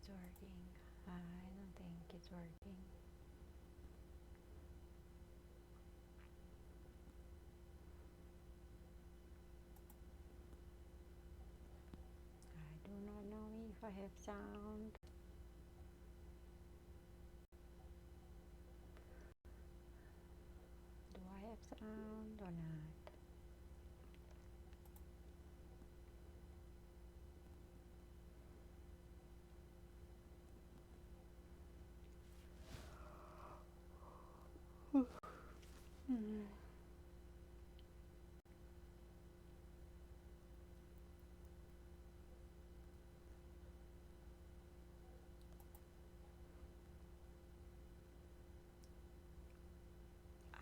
it's working. I don't think it's working. I do not know if I have sound. Do I have sound or not? Mm.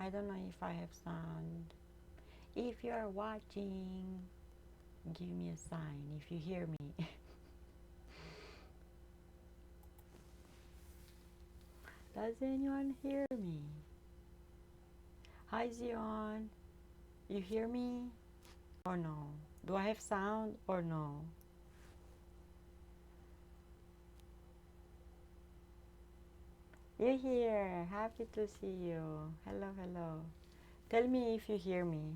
I don't know if I have sound. If you are watching, give me a sign if you hear me. Does anyone hear me? Hi Zion, you hear me or no? Do I have sound or no? You're here. Happy to see you. Hello, hello. Tell me if you hear me.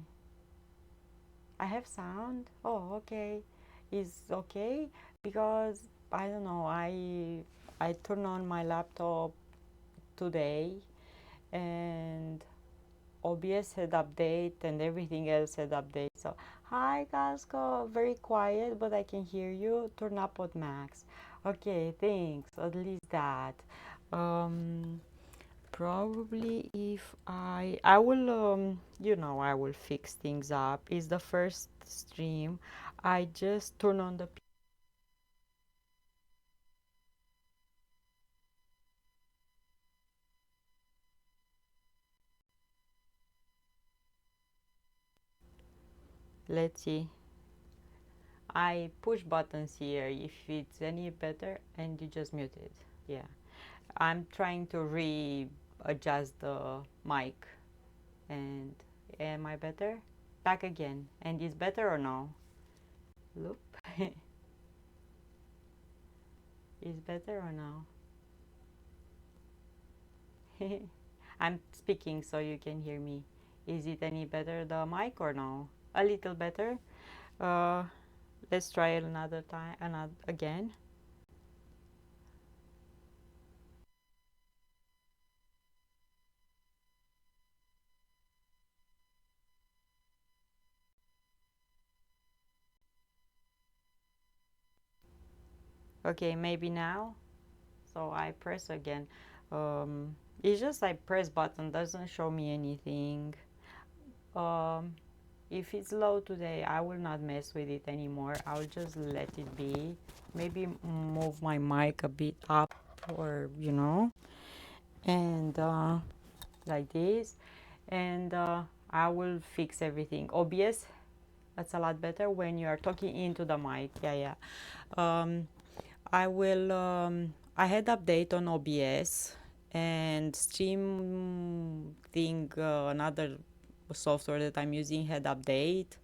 I have sound. Oh, okay. Is okay because I don't know. I turned on my laptop today and OBS had update and everything else had update. So hi Casco, very quiet, but I can hear you. Turn up on max. Okay, thanks. At least that. Um, Probably if I will I will fix things up. It's the first stream. I just turn on the let's see. I push buttons here if it's any better and you just mute it. Yeah. I'm trying to readjust the mic and am I better? Back again. And is better or no? Loop. Is better or no? I'm speaking so you can hear me. Is it any better the mic or no? A little better. Uh, let's try it another time, another again. Okay, maybe now. So I press again. It's just I press button doesn't show me anything. Um, if it's low today, I will not mess with it anymore. I'll just let it be. Maybe move my mic a bit up or and like this, and I will fix everything. OBS, that's a lot better when you are talking into the mic. Yeah, yeah. Um, I will. I had update on OBS and Stream thing. Another software that I'm using had update,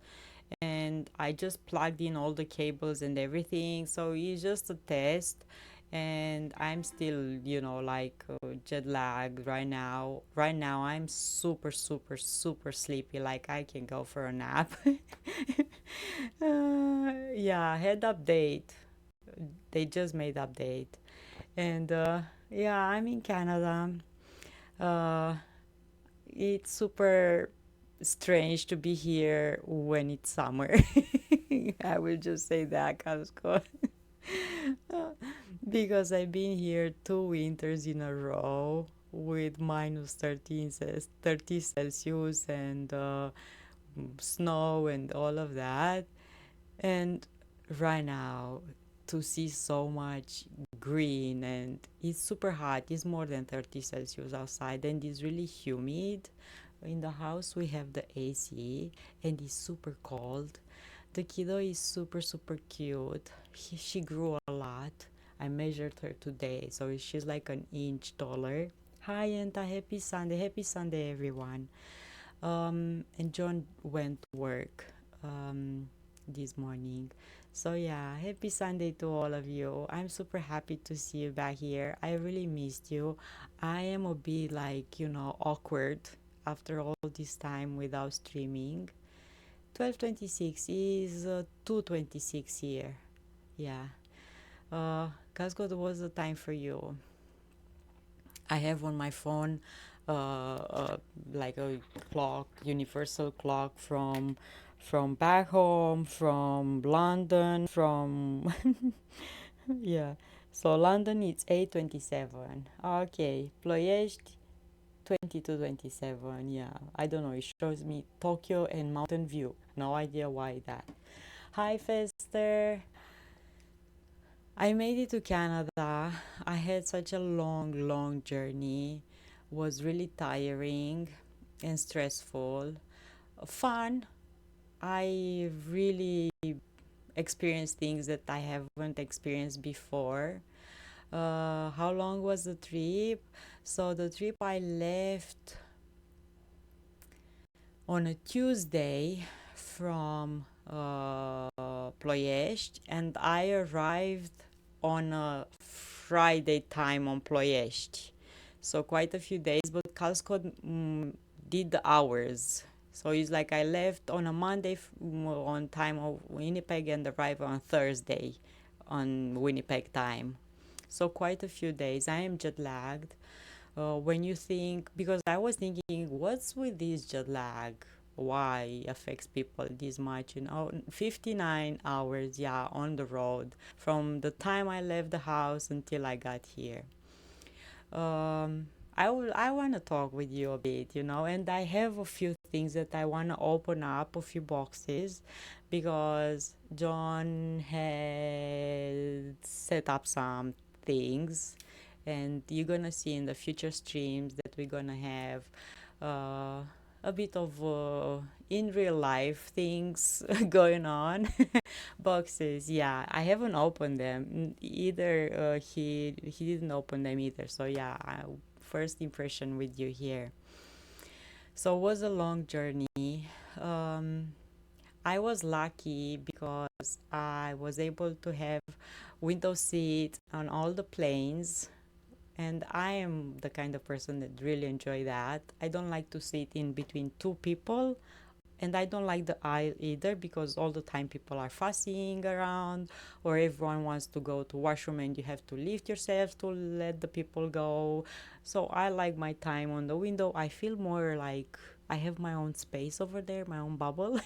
and I just plugged in all the cables and everything. So it's just a test, and I'm still, like jet lag right now. Right now, I'm super, super, super sleepy. Like I can go for a nap. Yeah, head update. They just made update, and yeah, I'm in Canada. Uh, it's super strange to be here when it's summer. I will just say that, Casco. Because I've been here 2 winters in a row with minus 30 Celsius and snow and all of that. And right now, to see so much green and it's super hot, it's more than 30 Celsius outside and it's really humid. In the house, we have the AC and it's super cold. The kiddo is super, super cute. She grew a lot. I measured her today, so she's like an inch taller. Hi, Anta. Happy Sunday. Happy Sunday, everyone. And John went to work this morning. So yeah, happy Sunday to all of you. I'm super happy to see you back here. I really missed you. I am a bit like, awkward after all this time without streaming. 12:26 is 2:26 here. Yeah. Cascode was the time for you. I have on my phone like a clock, universal clock from back home, from London, from yeah. So London it's 8:27. Okay, Ploiești 22:27. Yeah, I don't know. It shows me Tokyo and Mountain View. No idea why that. Hi Fester. I made it to Canada. I had such a long, long journey. Was really tiring and stressful. Fun. I really experienced things that I haven't experienced before. How long was the trip? So the trip I left on a Tuesday from Ploiești and I arrived on a Friday time on Ploiești. So quite a few days, but Calscott did the hours. So it's like I left on a Monday on time of Winnipeg and arrived on Thursday on Winnipeg time. So quite a few days. I am jet lagged. When you think, because I was thinking, what's with this jet lag? Why affects people this much? 59 hours, yeah, on the road from the time I left the house until I got here. I want to talk with you a bit, and I have a few things that I want to open up, a few boxes, because John had set up some things, and you're gonna see in the future streams that we're gonna have uh, a bit of in real life things going on. Boxes, yeah, I haven't opened them either. He didn't open them either, so yeah, first impression with you here. So it was a long journey. I was lucky because I was able to have window seat on all the planes, and I am the kind of person that really enjoy that. I don't like to sit in between two people, and I don't like the aisle either because all the time people are fussing around, or everyone wants to go to washroom and you have to lift yourself to let the people go. So I like my time on the window. I feel more like I have my own space over there, my own bubble.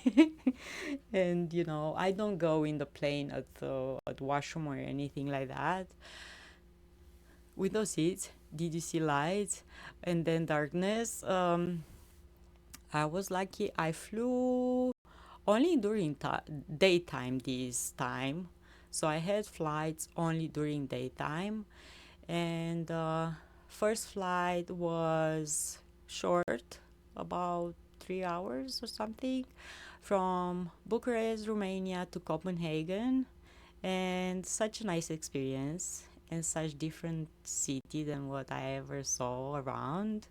And I don't go in the plane at washroom or anything like that. Window seats, did you see lights and then darkness? I was lucky. I flew only during daytime this time. So I had flights only during daytime. And first flight was short, about 3 hours or something, from Bucharest, Romania to Copenhagen. And such a nice experience and such different city than what I ever saw around.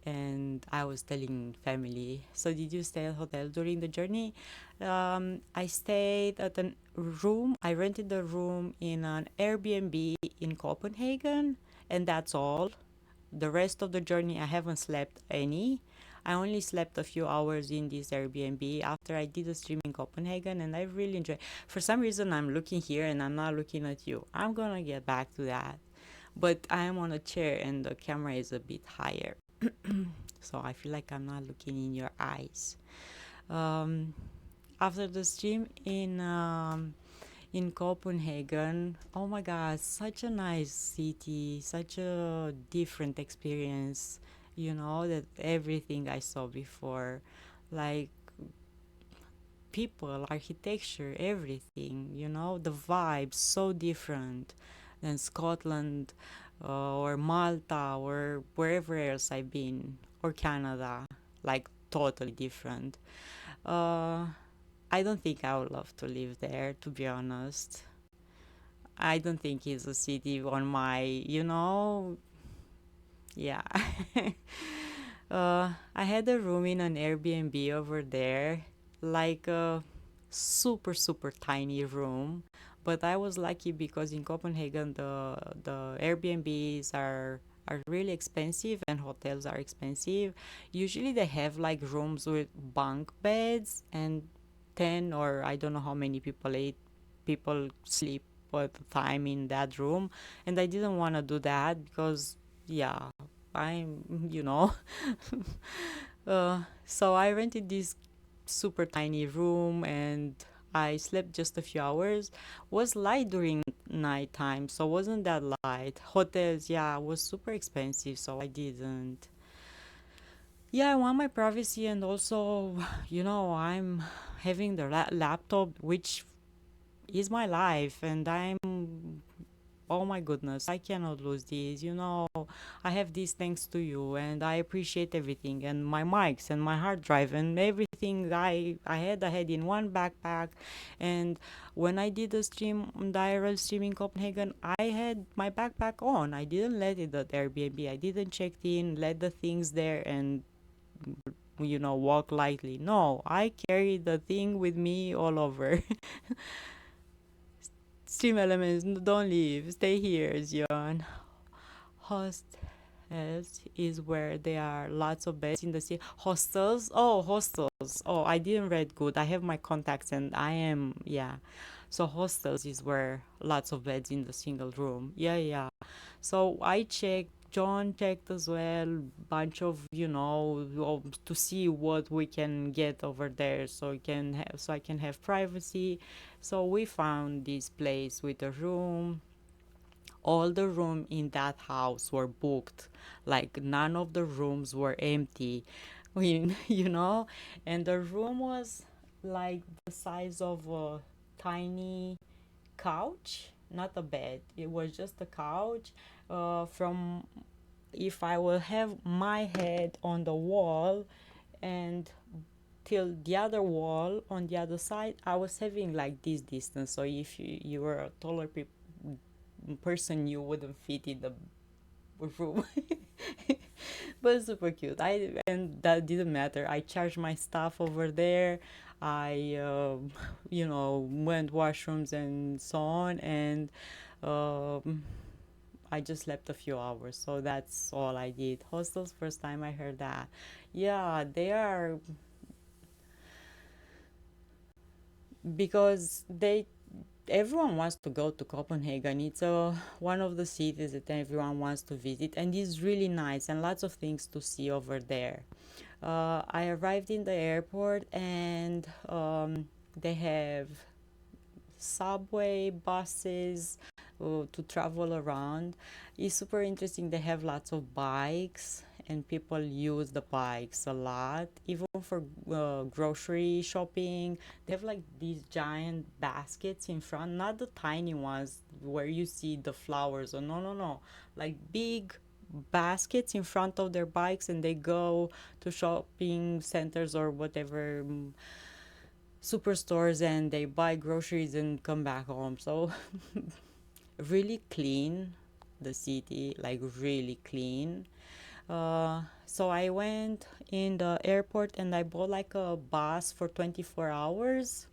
And I was telling family, so did you stay at hotel during the journey? I stayed at a room. I rented a room in an Airbnb in Copenhagen, and that's all. The rest of the journey, I haven't slept any. I only slept a few hours in this Airbnb after I did a stream in Copenhagen, and I really enjoyed. For some reason, I'm looking here and I'm not looking at you. I'm gonna get back to that, but I am on a chair and the camera is a bit higher. So I feel like I'm not looking in your eyes. Um, After the stream in Copenhagen, oh my God, such a nice city, such a different experience. That everything I saw before, like people, architecture, everything. The vibe so different than Scotland or Malta or wherever else I've been, or Canada, like totally different. Uh, I don't think I would love to live there, to be honest. I don't think it's a city on my, yeah. I had a room in an Airbnb over there, like super super tiny room. But I was lucky because in Copenhagen the Airbnbs are really expensive and hotels are expensive. Usually they have like rooms with bunk beds and 10 or I don't know how many people, 8 people sleep at a time in that room, and I didn't want to do that because yeah, I'm so I rented this super tiny room and I slept just a few hours. Was light during nighttime, so wasn't that light. Hotels, yeah, was super expensive, so I didn't. Yeah, I want my privacy, and also, I'm having the laptop, which is my life, and oh my goodness, I cannot lose these. I have these thanks to you, and I appreciate everything, and my mics, and my hard drive, and everything I had in one backpack. And when I did the IRL stream in Copenhagen, I had my backpack on. I didn't let it at Airbnb. I didn't check in, let the things there, and walk lightly. No, I carried the thing with me all over. Stream elements, don't leave. Stay here, Zion. Hostels is where there are lots of beds in the city. Hostels? Oh, hostels. Oh, I didn't read good. I have my contacts and I am, yeah. So hostels is where lots of beds in the single room. Yeah, yeah. So I checked, John checked as well, bunch of, to see what we can get over there so I can have privacy. So we found this place with a room. All the room in that house were booked. Like none of the rooms were empty. We, and the room was like the size of a tiny couch, not a bed. It was just a couch. From If I will have my head on the wall and till the other wall on the other side, I was having like this distance. So if you were a taller person, you wouldn't fit in the room. But super cute. And that didn't matter. I charged my stuff over there. I went washrooms and so on, and um, I just slept a few hours. So that's all I did. Hostels, first time I heard that. Yeah, they are, because they everyone wants to go to Copenhagen. It's one of the cities that everyone wants to visit, and it's really nice and lots of things to see over there. I arrived in the airport, and they have subway buses to travel around. It's super interesting. They have lots of bikes, and people use the bikes a lot, even for grocery shopping. They have like these giant baskets in front, not the tiny ones where you see the flowers. Or no, no, no, like big baskets in front of their bikes, and they go to shopping centers or whatever, superstores, and they buy groceries and come back home. So really clean, the city, like really clean. So I went in the airport and I bought like a bus for 24 hours,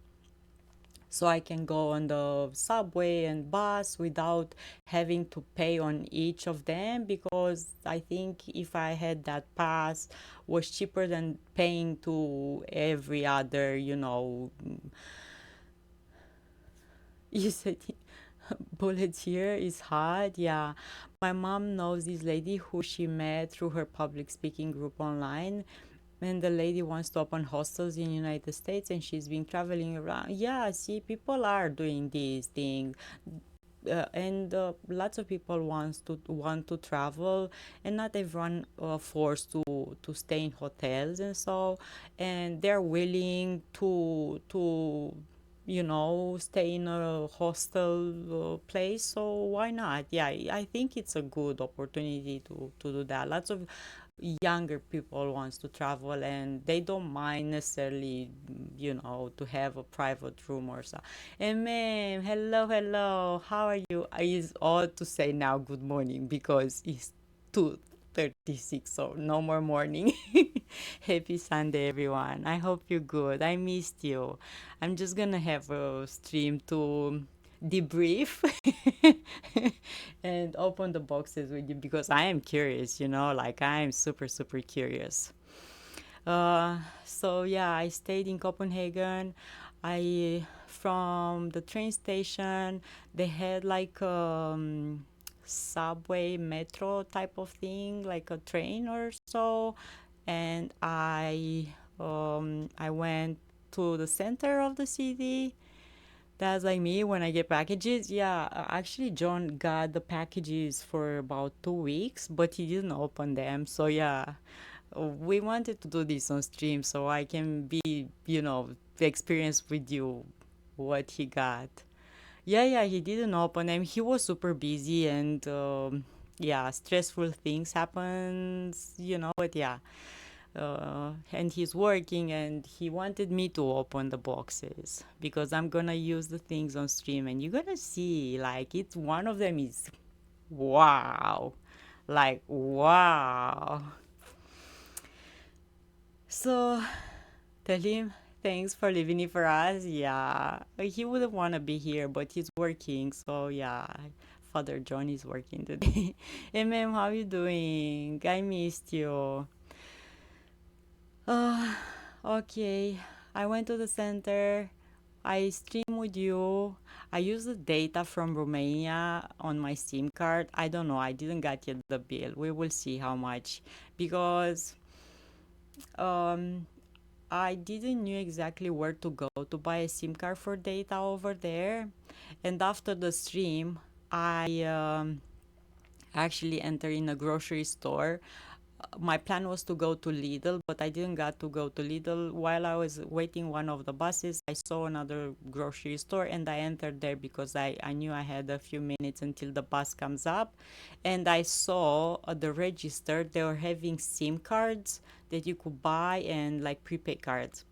so I can go on the subway and bus without having to pay on each of them, because I think if I had that pass was cheaper than paying to every other, you said bullets here is hard. Yeah, my mom knows this lady who she met through her public speaking group online, and the lady wants to open hostels in United States, and she's been traveling around. Yeah, see, people are doing these things. And lots of people want to travel, and not everyone forced to stay in hotels and so, and they're willing to stay in a hostel place. So why not? Yeah, I think it's a good opportunity to do that. Lots of younger people wants to travel, and they don't mind necessarily, to have a private room or so. And ma'am, hello, hello, how are you? It's odd to say now good morning because it's 2:36, so no more morning. Happy Sunday, everyone. I hope you're good. I missed you. I'm just gonna have a stream to debrief and open the boxes with you because I am curious, like I am super, super curious. So yeah, I stayed in Copenhagen. I from the train station, they had like subway metro type of thing, like a train or so, and I went to the center of the city. That's like me when I get packages. Yeah, actually, John got the packages for about 2 weeks, but he didn't open them. So yeah, we wanted to do this on stream so I can be, experience with you what he got. Yeah, yeah, he didn't open them. He was super busy and yeah, stressful things happens, but yeah. And he's working and he wanted me to open the boxes because I'm gonna use the things on stream and you're gonna see like it's one of them is wow. Like wow. So tell him thanks for leaving it for us. Yeah, he wouldn't want to be here, but he's working. So yeah, Father John is working today. Hey, ma'am, how you doing? I missed you. Uh, okay. I went to the center. I stream with you. I use the data from Romania on my SIM card. I don't know. I didn't get yet the bill. We will see how much because um I didn't knew exactly where to go to buy a SIM card for data over there. And after the stream, I actually entered in a grocery store. My plan was to go to Lidl, but I didn't get to go to Lidl. While I was waiting one of the buses, I saw another grocery store and I entered there because I knew I had a few minutes until the bus comes up. And I saw at the register they were having SIM cards that you could buy and like prepaid cards.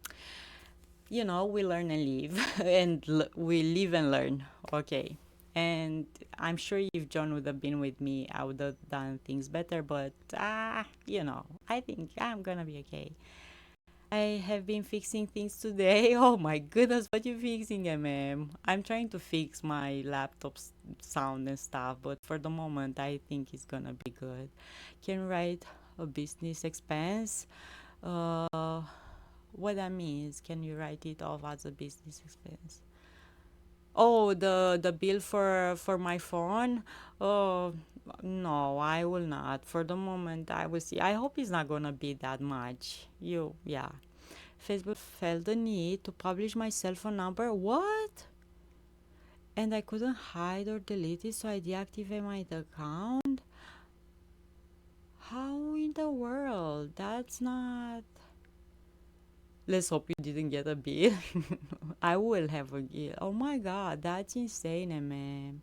We learn and live and we live and learn. Okay. And I'm sure if John would have been with me, I would have done things better, but I think I'm gonna be okay. I have been fixing things today. Oh my goodness, what you fixing, MM? I'm trying to fix my laptop's sound and stuff, but for the moment, I think it's gonna be good. Can write a business expense. Uh, what that means? Can you write it off as a business expense? Oh, the bill for my phone. Oh, no, I will not. For the moment, I will see. I hope it's not gonna be that much. Yeah. Facebook felt the need to publish my cell phone number. What? And I couldn't hide or delete it, so I deactivated my account. How in the world? That's not. Let's hope you didn't get a bill. I will have a bill. Oh my god, that's insane, man.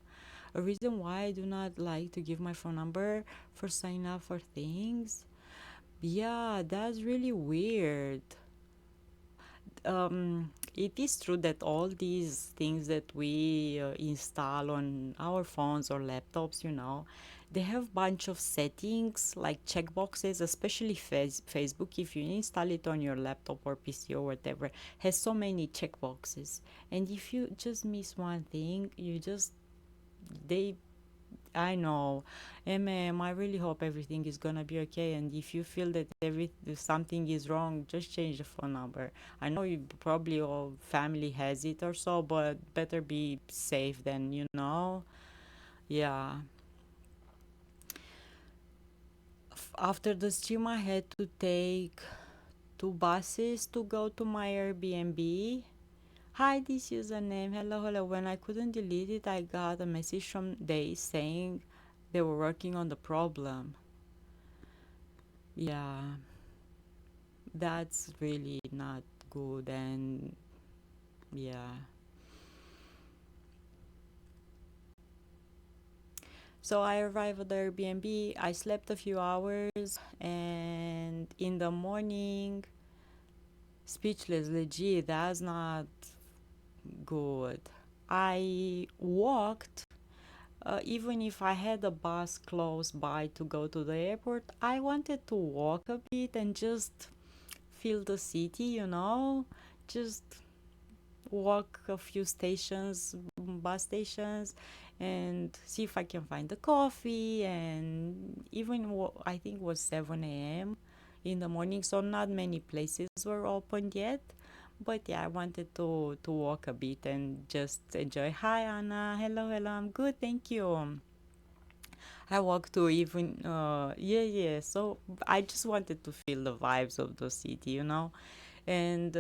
A reason why I do not like to give my phone number for signing up for things. Yeah, that's really weird. It is true that all these things that we install on our phones or laptops, they have bunch of settings like checkboxes, especially Facebook. If you install it on your laptop or PC or whatever, has so many checkboxes, and if you just miss one thing, they I know. I really hope everything is gonna be okay. And if you feel that if something is wrong, just change the phone number. I know you probably all family has it or so, but better be safe than Yeah. After the stream, I had to take two buses to go to my Airbnb. Hi, this username. Hello, hello. When I couldn't delete it, I got a message from they saying they were working on the problem. Yeah, that's really not good. And yeah. So I arrived at the Airbnb. I slept a few hours, and in the morning, speechless, legit. That's not good. I walked. Even if I had a bus close by to go to the airport, I wanted to walk a bit and just feel the city, just walk a few stations, bus stations, and see if I can find the coffee. And even I think it was 7 a.m. in the morning, so not many places were open yet. But yeah, I wanted to walk a bit and just enjoy. Hi Anna, hello, hello. I'm good, thank you. I walked to even yeah, yeah. So I just wanted to feel the vibes of the city, and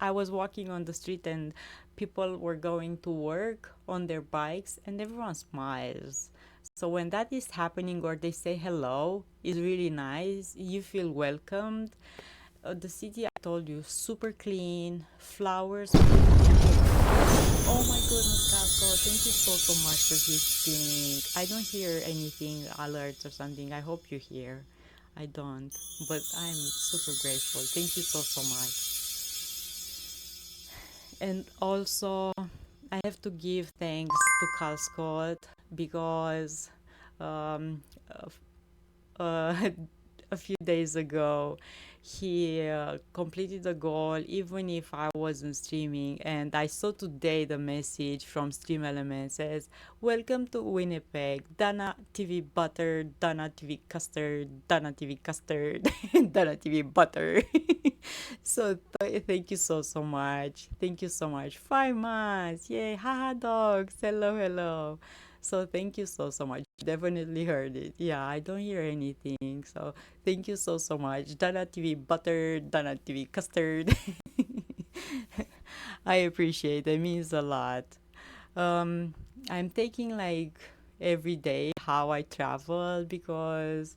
I was walking on the street and people were going to work on their bikes and everyone smiles. So when that is happening or they say hello, is really nice. You feel welcomed. The city, I told you, super clean, flowers. Oh my goodness, Casco, thank you so, so much for gifting. I don't hear anything, alerts or something. I hope you hear. I don't, but I'm super grateful. Thank you so, so much. And also, I have to give thanks to Carl Scott because um, uh, a few days ago he completed the goal even if I wasn't streaming. And I saw today the message from Stream Element says, "Welcome to Winnipeg, Dana TV Butter, Dana TV Custard, Dana TV Custard, Dana TV Butter." So thank you so, so much. Thank you so much. 5 months. Yay. Haha dogs. Hello, hello. So thank you so, so much. Definitely heard it. Yeah, I don't hear anything. So thank you so, so much. Dana TV Butter, Dana TV Custard. I appreciate it. It means a lot. Um, I'm taking like every day how I travel because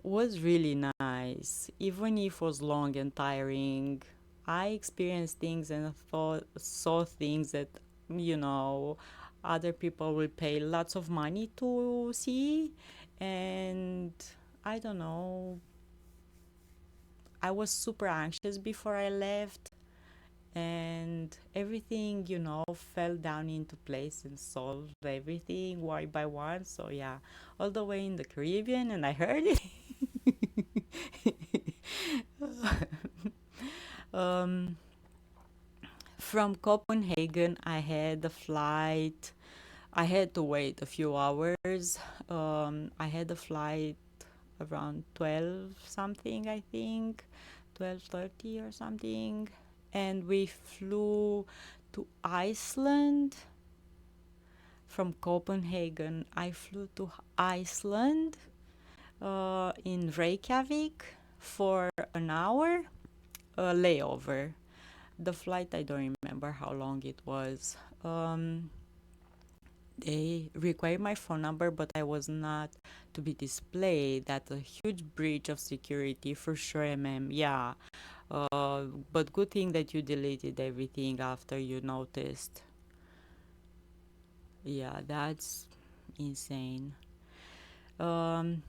was really nice. Even if it was long and tiring, I experienced things and saw things that, you know, other people will pay lots of money to see. And I don't know, I was super anxious before I left, and everything, fell down into place and solved everything one by one. So, yeah, all the way in the Caribbean, and I heard it. um, from Copenhagen, I had a flight. I had to wait a few hours. I had a flight around 12 something, I think, 12:30 or something. And we flew to Iceland. From Copenhagen, I flew to Iceland in Reykjavik for an hour layover. The flight, I don't remember how long it was. They required my phone number, but I was not to be displayed. That's a huge breach of security for sure, mm. Yeah. But good thing that you deleted everything after you noticed. Yeah, that's insane. Um,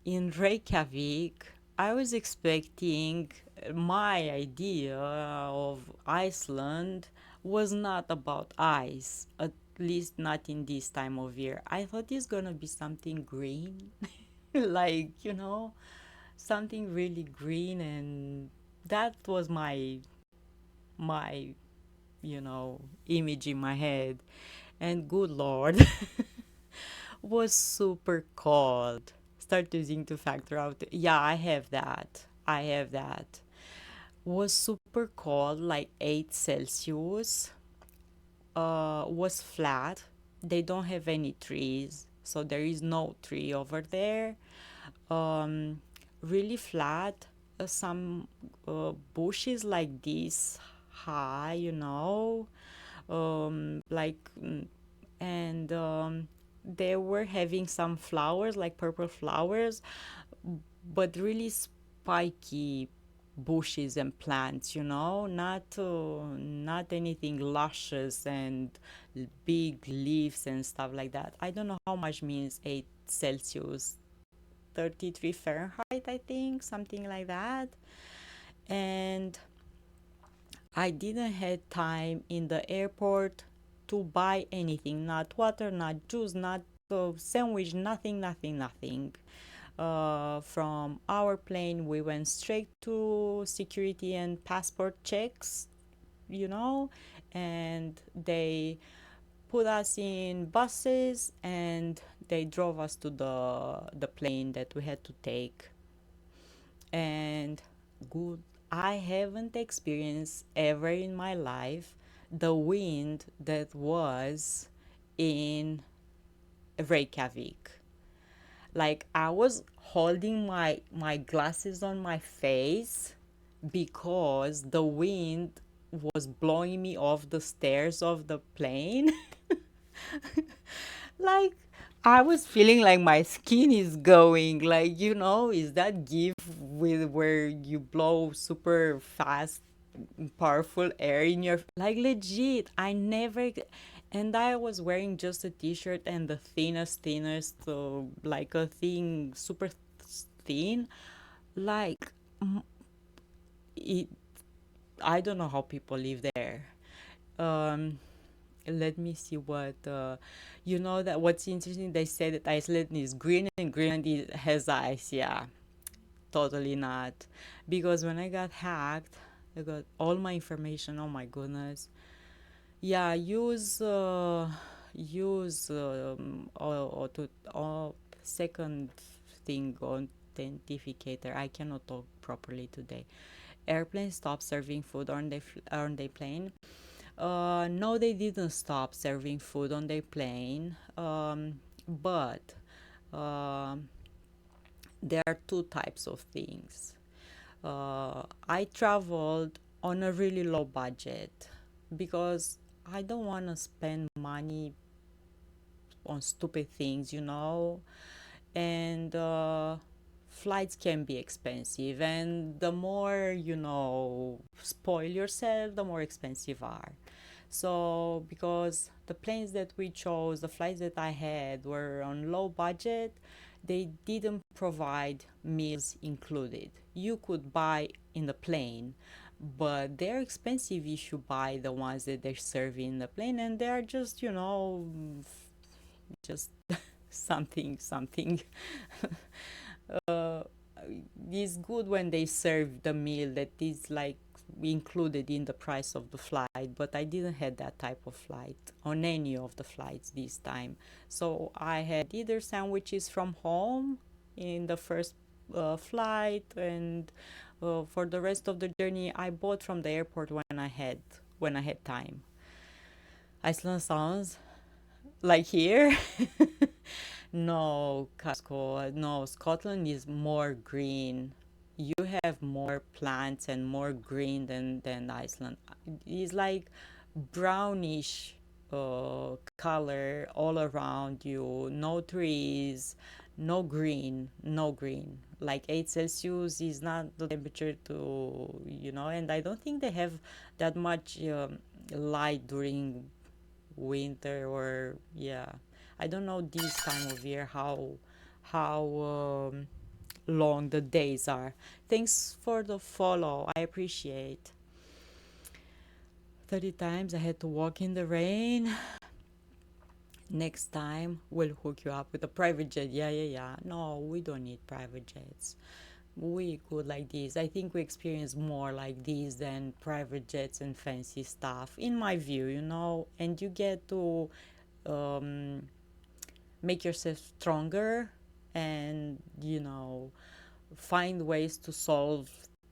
in Reykjavik, I was expecting my idea of Iceland was not about ice, at least not in this time of year. I thought it's gonna be something green, like, something really green, and that was my image in my head. And good lord, was super cold. Start using to factor out. Yeah, I have that. I have that. Was super cold, like 8 Celsius. Was flat. They don't have any trees, so there is no tree over there. Um, really flat. Some bushes like this high, like and they were having some flowers like purple flowers, but really spiky bushes and plants, not anything luscious and big leaves and stuff like that. I don't know how much means 8 Celsius, 33 Fahrenheit, I think, something like that. And I didn't have time in the airport to buy anything, not water, not juice, not sandwich, nothing, nothing, nothing. From our plane, we went straight to security and passport checks, you know, and they put us in buses and they drove us to the plane that we had to take. And good, I haven't experienced ever in my life the wind that was in Reykjavik. Like I was holding my glasses on my face because the wind was blowing me off the stairs of the plane. Like I was feeling like my skin is going, like, is that gif with where you blow super fast powerful air in your, like, legit. I never, and I was wearing just a t-shirt and the thinnest, like a thing super thin, like, it, I don't know how people live there. um Let me see what that what's interesting, they say that Iceland is green and Greenland has ice. Yeah, totally not. Because when I got hacked, I got all my information. Oh my goodness. Yeah, use second thing, authenticator. I cannot talk properly today. Airplane stop serving food on the plane. No, they didn't stop serving food on their plane. But um there are two types of things. I traveled on a really low budget because I don't want to spend money on stupid things, and flights can be expensive, and the more spoil yourself, the more expensive are. So because the planes that we chose, the flights that I had were on low budget, they didn't provide meals included. You could buy in the plane, but they're expensive if you buy the ones that they serve in the plane, and they're just just something. uh, it's good when they serve the meal that is like included in the price of the flight, but I didn't have that type of flight on any of the flights this time. So I had either sandwiches from home in the first flight, and for the rest of the journey I bought from the airport when I had time. Iceland sounds like here. No, Casco. No, Scotland is more green. You have more plants and more green than Iceland. It's like brownish color all around you. No trees, no green, no green. Like 8 Celsius is not the temperature and I don't think they have that much light during winter, or yeah, I don't know this time of year how long the days are. Thanks for the follow, I appreciate. 30 times I had to walk in the rain. Next time we'll hook you up with a private jet. Yeah. No, we don't need private jets. We could like this. I think we experience more like this than private jets and fancy stuff, in my view, and you get to um, make yourself stronger, and find ways to solve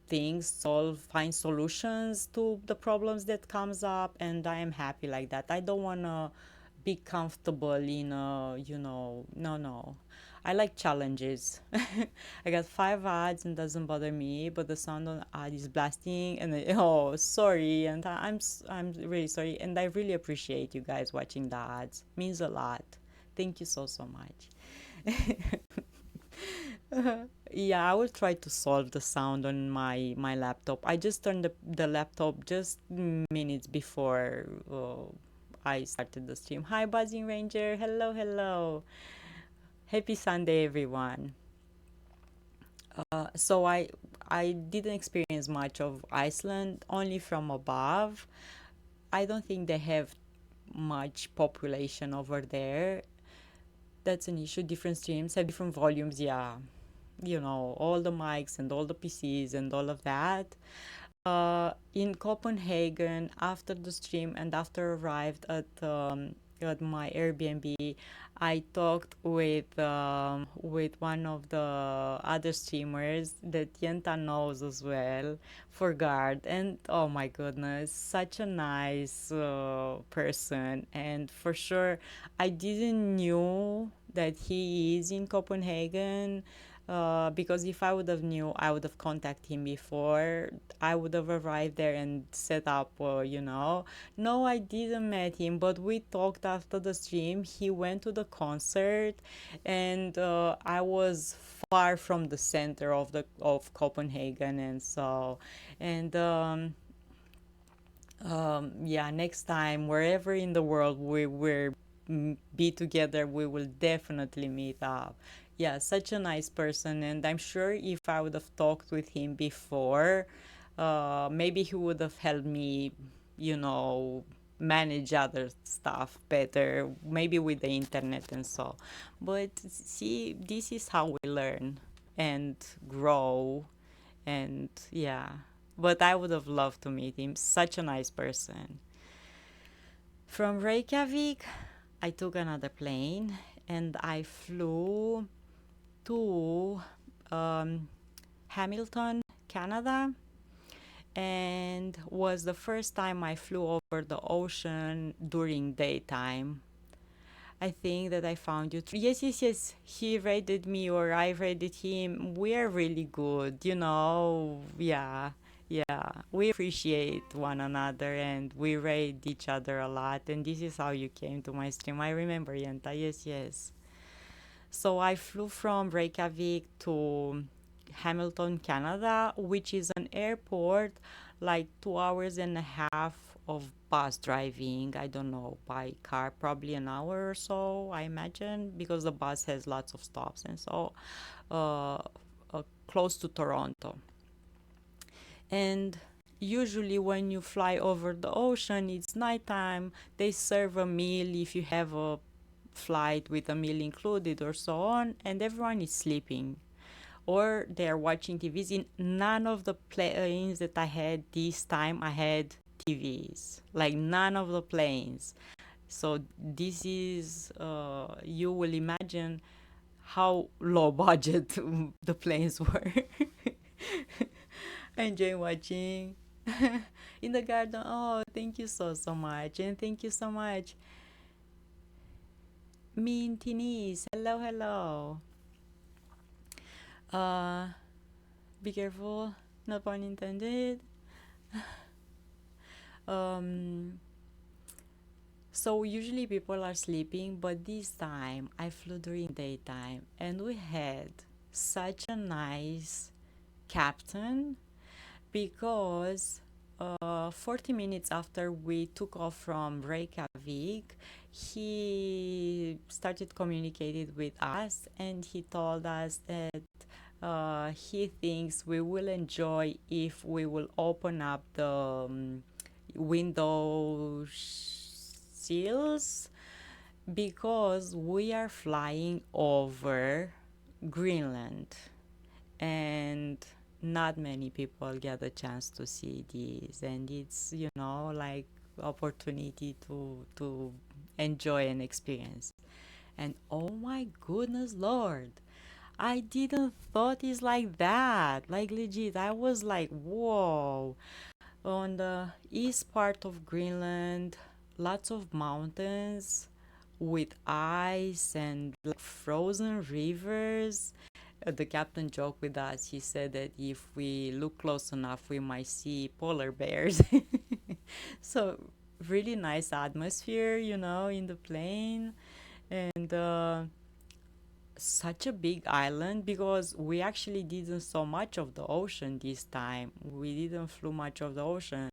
things, find solutions to the problems that comes up. And I am happy like that. I don't want to be comfortable in no. I like challenges. I got 5 ads and doesn't bother me, but the sound on ad is blasting, and oh, sorry, and I'm really sorry, and I really appreciate you guys watching the ads. Means a lot. Thank you so much. Yeah, I will try to solve the sound on my laptop. I just turned the laptop just minutes before I started the stream. Hi, Buzzing Ranger. Hello. Happy Sunday, everyone. So I didn't experience much of Iceland, only from above. I don't think they have much population over there. That's an issue. Different streams have different volumes. Yeah. all the mics and all the PCs and all of that. In Copenhagen, after the stream and after arrived at my Airbnb, I talked with one of the other streamers that Yenta knows as well, for Guard, and oh my goodness, such a nice person, and for sure I didn't knew that he is in Copenhagen, because if I would have knew, I would have contacted him before. I would have arrived there and set up, No, I didn't met him, but we talked after the stream. He went to the concert, and I was far from the center of Copenhagen, and so, and yeah, next time, wherever in the world we will be together, we will definitely meet up. Yeah, such a nice person, and I'm sure if I would have talked with him before, maybe he would have helped me, you know, manage other stuff better, maybe with the internet and so. But see, this is how we learn and grow, and yeah. But I would have loved to meet him. Such a nice person. From Reykjavik, I took another plane and I flew to Hamilton, Canada, and was the first time I flew over the ocean during daytime. I think that I found you. Yes, yes, yes. He rated me or I rated him. We are really good, Yeah, yeah. We appreciate one another and we rate each other a lot. And this is how you came to my stream. I remember, Yenta. Yes, yes. So I flew from Reykjavik to Hamilton, Canada, which is an airport like 2 hours and a half of bus driving. I don't know, by car, probably an hour or so, I imagine, because the bus has lots of stops and so uh, close to Toronto. And usually when you fly over the ocean, it's nighttime. They serve a meal if you have a flight with a meal included or so on, and everyone is sleeping or they're watching TVs. In none of the planes that I had this time, I had TVs. Like none of the planes. So this is, you will imagine how low budget the planes were. I enjoy watching in the garden. Oh, thank you so much, and thank you so much, Mintinis. Hello, hello. Uh, be careful. No pun intended. Um, so usually people are sleeping, but this time I flew during daytime, and we had such a nice captain because 40 minutes after we took off from Reykjavik, he started communicating with us and he told us that he thinks we will enjoy if we will open up the window sills because we are flying over Greenland and not many people get a chance to see this, and it's like opportunity to enjoy and experience. And oh my goodness lord, I didn't thought it's like that, like legit. I was like, whoa. On the east part of Greenland, lots of mountains with ice and like frozen rivers. The captain joked with us. He said that if we look close enough, we might see polar bears. So, really nice atmosphere, in the plane. And such a big island because we actually didn't saw much of the ocean this time. We didn't flew much of the ocean.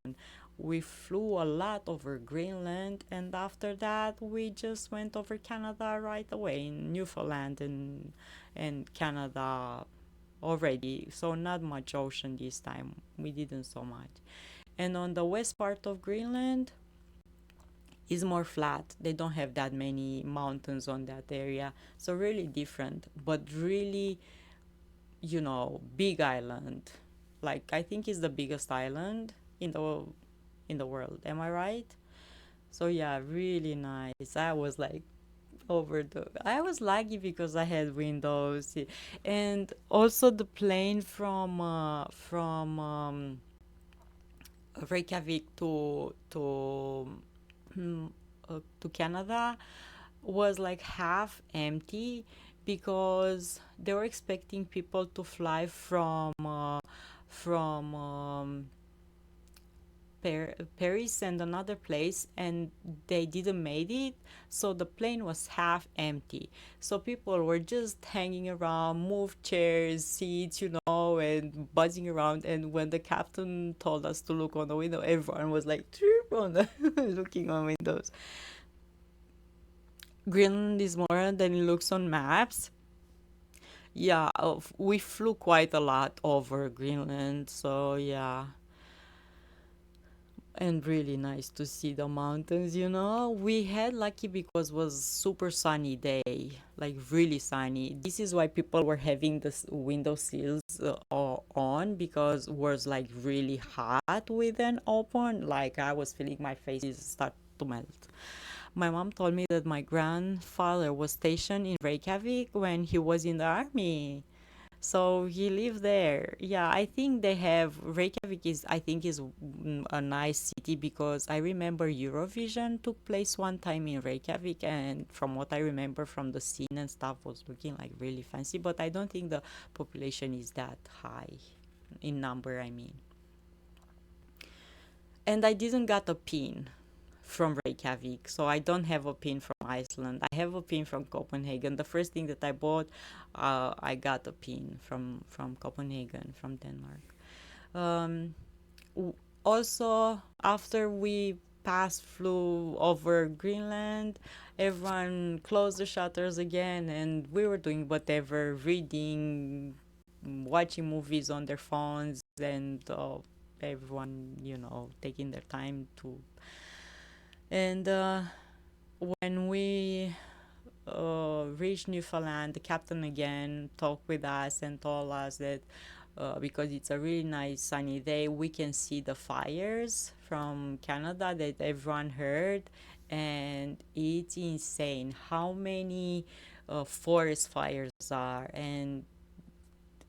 We flew a lot over Greenland, and after that we just went over Canada right away in Newfoundland and Canada already. So not much ocean this time. We didn't so much. And on the west part of Greenland is more flat. They don't have that many mountains on that area. So really different, but really big island. Like I think it's the biggest island in the world. Am I right? So yeah, really nice. I was like I was lucky because I had windows, and also the plane from Reykjavik to Canada was like half empty because they were expecting people to fly from Paris and another place, and they didn't made it, so the plane was half empty. So people were just hanging around, move chairs, seats, and buzzing around. And when the captain told us to look on the window, everyone was like on the looking on windows. Greenland is more than it looks on maps. Yeah, we flew quite a lot over Greenland, so yeah. And really nice to see the mountains. We had lucky because was super sunny day, like really sunny. This is why people were having the window sills on, because was like really hot with an open. Like I was feeling my face is start to melt. My mom told me that my grandfather was stationed in Reykjavik when he was in the army. So he lived there. Yeah, I think they have Reykjavik is I think is a nice city because I remember Eurovision took place one time in Reykjavik, and from what I remember from the scene and stuff was looking like really fancy, but I don't think the population is that high in number, I mean. And I didn't got a pin from Reykjavik, so I don't have a pin from Iceland. I have a pin from Copenhagen. The first thing that I bought, I got a pin from Copenhagen, from Denmark. Um, Also, after we flew over Greenland, everyone closed the shutters again, and we were doing whatever, reading, watching movies on their phones, and everyone, taking their time to. And when we reached Newfoundland, the captain again talked with us and told us that because it's a really nice sunny day, we can see the fires from Canada that everyone heard. And it's insane how many forest fires are. And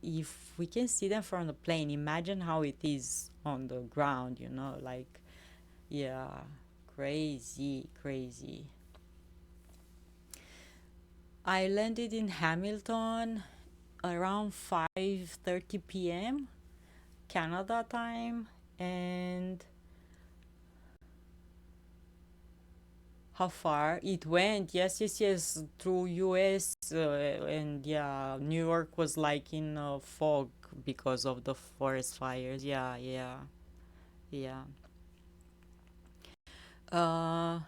if we can see them from the plane, imagine how it is on the ground, like, yeah, crazy, crazy. I landed in Hamilton around 5:30 p.m. Canada time. And how far it went? Yes, yes, yes, through US, and yeah, New York was like in fog because of the forest fires. Yeah, yeah, yeah. uh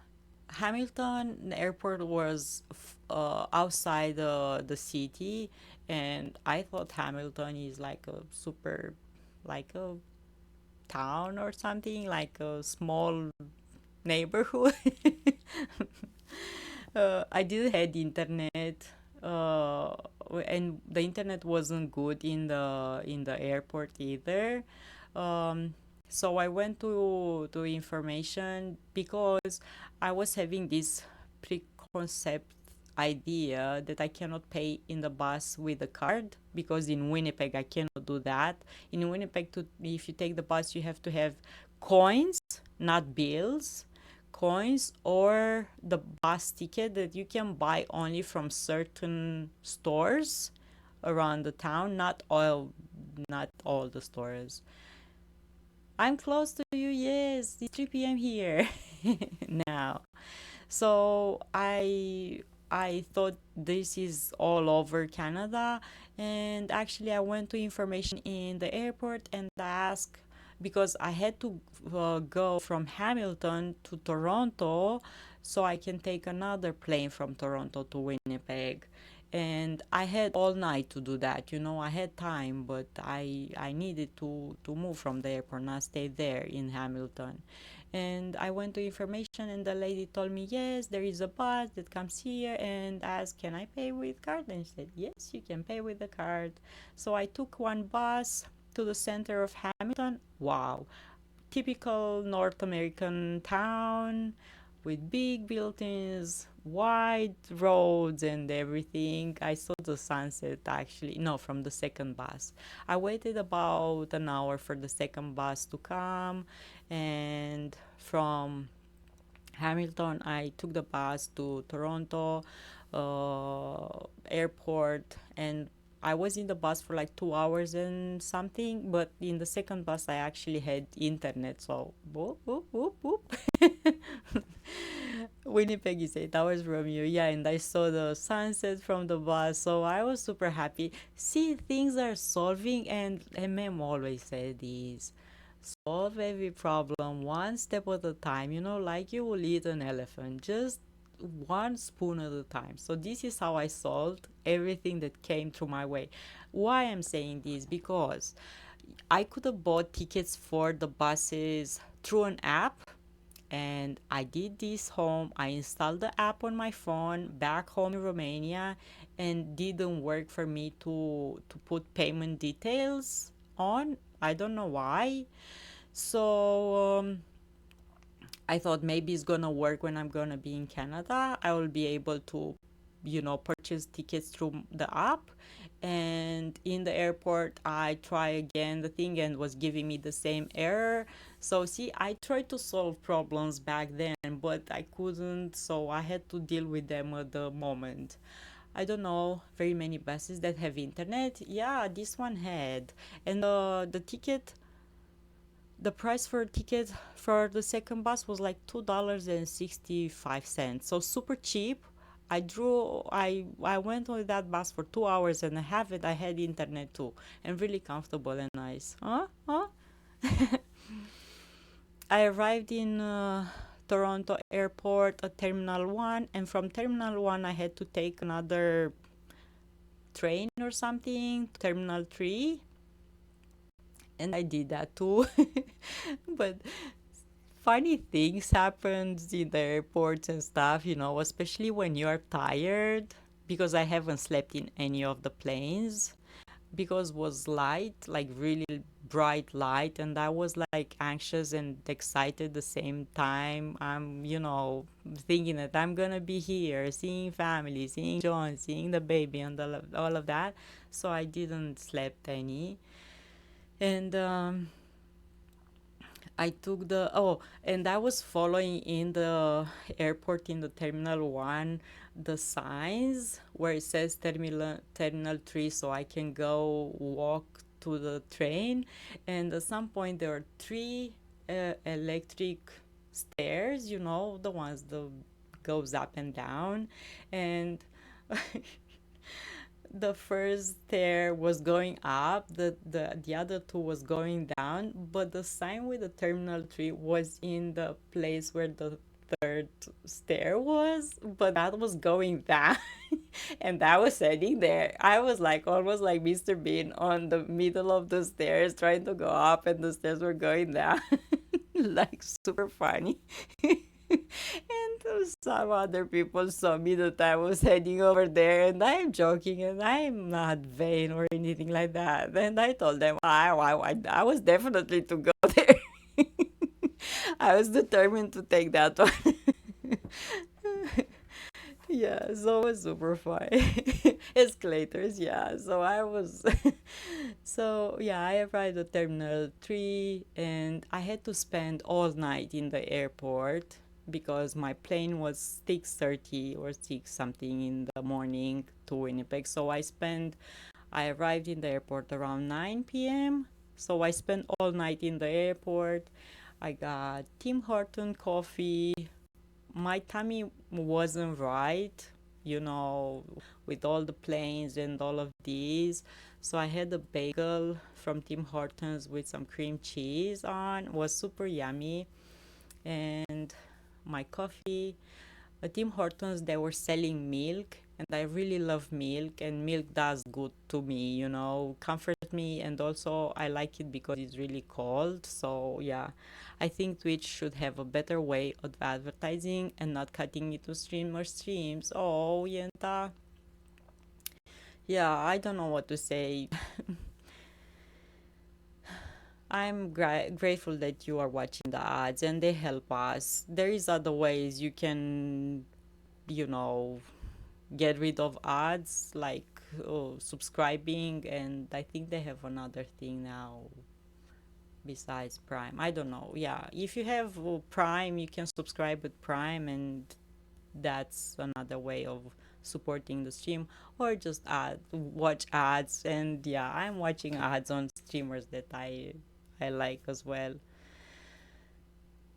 Hamilton airport was outside the city, and I thought Hamilton is like a super, like a town or something, like a small neighborhood. I didn't had internet, uh, and the internet wasn't good in the airport either. Um, so I went to information because I was having this preconcept idea that I cannot pay in the bus with a card, because in Winnipeg I cannot do that. In Winnipeg, if you take the bus, you have to have coins, not bills, coins, or the bus ticket that you can buy only from certain stores around the town, not all the stores. I'm close to you. Yes, it's 3 p.m. here now. So I thought this is all over Canada, and actually I went to information in the airport and asked, because I had to go from Hamilton to Toronto, so I can take another plane from Toronto to Winnipeg. And I had all night to do that. I had time, but I needed to move from the airport, not stay there in Hamilton. And I went to information, and the lady told me, yes, there is a bus that comes here, and asked, can I pay with card? And she said, yes, you can pay with the card. So I took one bus to the center of Hamilton. Wow, typical North American town with big buildings, wide roads, and everything. I saw the sunset actually, no, from the second bus. I waited about an hour for the second bus to come, and from Hamilton, I took the bus to Toronto airport, and I was in the bus for like 2 hours and something, but in the second bus I actually had internet, so whoop whoop whoop whoop. Winnipeg is 8 hours from you, yeah, and I saw the sunset from the bus, so I was super happy. See, things are solving, and MM always said this: solve every problem one step at a time, like you will eat an elephant, just one spoon at a time. So this is how I solved everything that came through my way. Why I'm saying this? Because I could have bought tickets for the buses through an app, and I did this home. I installed the app on my phone back home in Romania, and didn't work for me to put payment details on. I don't know why. So I thought maybe it's gonna work when I'm gonna be in Canada. I will be able to, purchase tickets through the app. And in the airport, I try again the thing and was giving me the same error. So see, I tried to solve problems back then, but I couldn't. So I had to deal with them at the moment. I don't know very many buses that have internet. Yeah, this one had, and the ticket, the price for a ticket for the second bus was like $2.65, so super cheap. I went with that bus for 2 hours and a half, and I had internet too, and really comfortable and nice. Huh? I arrived in Toronto airport at Terminal 1, and from Terminal 1 I had to take another train or something to Terminal 3, and I did that too. But funny things happens in the airports and stuff, especially when you are tired, because I haven't slept in any of the planes, because was light, like really bright light, and I was like anxious and excited at the same time. I'm, thinking that I'm gonna be here, seeing family, seeing John, seeing the baby, and all of that. So I didn't slept any. And I took and I was following in the airport in the Terminal 1 the signs where it says Terminal 3, so I can go walk to the train. And at some point there are three electric stairs, the ones that goes up and down. And the first stair was going up, the other two was going down, but the sign with the Terminal 3 was in the place where the third stair was, but that was going down. And I was sitting there. I was like almost like Mr. Bean on the middle of the stairs trying to go up, and the stairs were going down. Like super funny. And some other people saw me that I was heading over there, and I'm joking, and I'm not vain or anything like that. And I told them I was definitely to go there. I was determined to take that one. Yeah, so it was super fun. Escalators, yeah. So I was, so yeah, I arrived at Terminal 3, and I had to spend all night in the airport because my plane was 6:30 or 6 something in the morning to Winnipeg. So I arrived in the airport around 9 p.m. So I spent all night in the airport. I got Tim Horton coffee. My tummy wasn't right, with all the planes and all of these. So I had a bagel from Tim Hortons with some cream cheese on. It was super yummy. And my coffee. At Tim Hortons, they were selling milk, and I really love milk, and milk does good to me, comfort me, and also I like it because it's really cold. So yeah, I think Twitch should have a better way of advertising and not cutting it to streams. Oh, Yenta. Yeah, I don't know what to say. I'm grateful that you are watching the ads and they help us. There is other ways you can, you know, get rid of ads like subscribing, and I think they have another thing now besides Prime. I don't know. Yeah, if you have Prime, you can subscribe with Prime, and that's another way of supporting the stream, or just watch ads. And yeah, I'm watching ads on streamers that I like as well.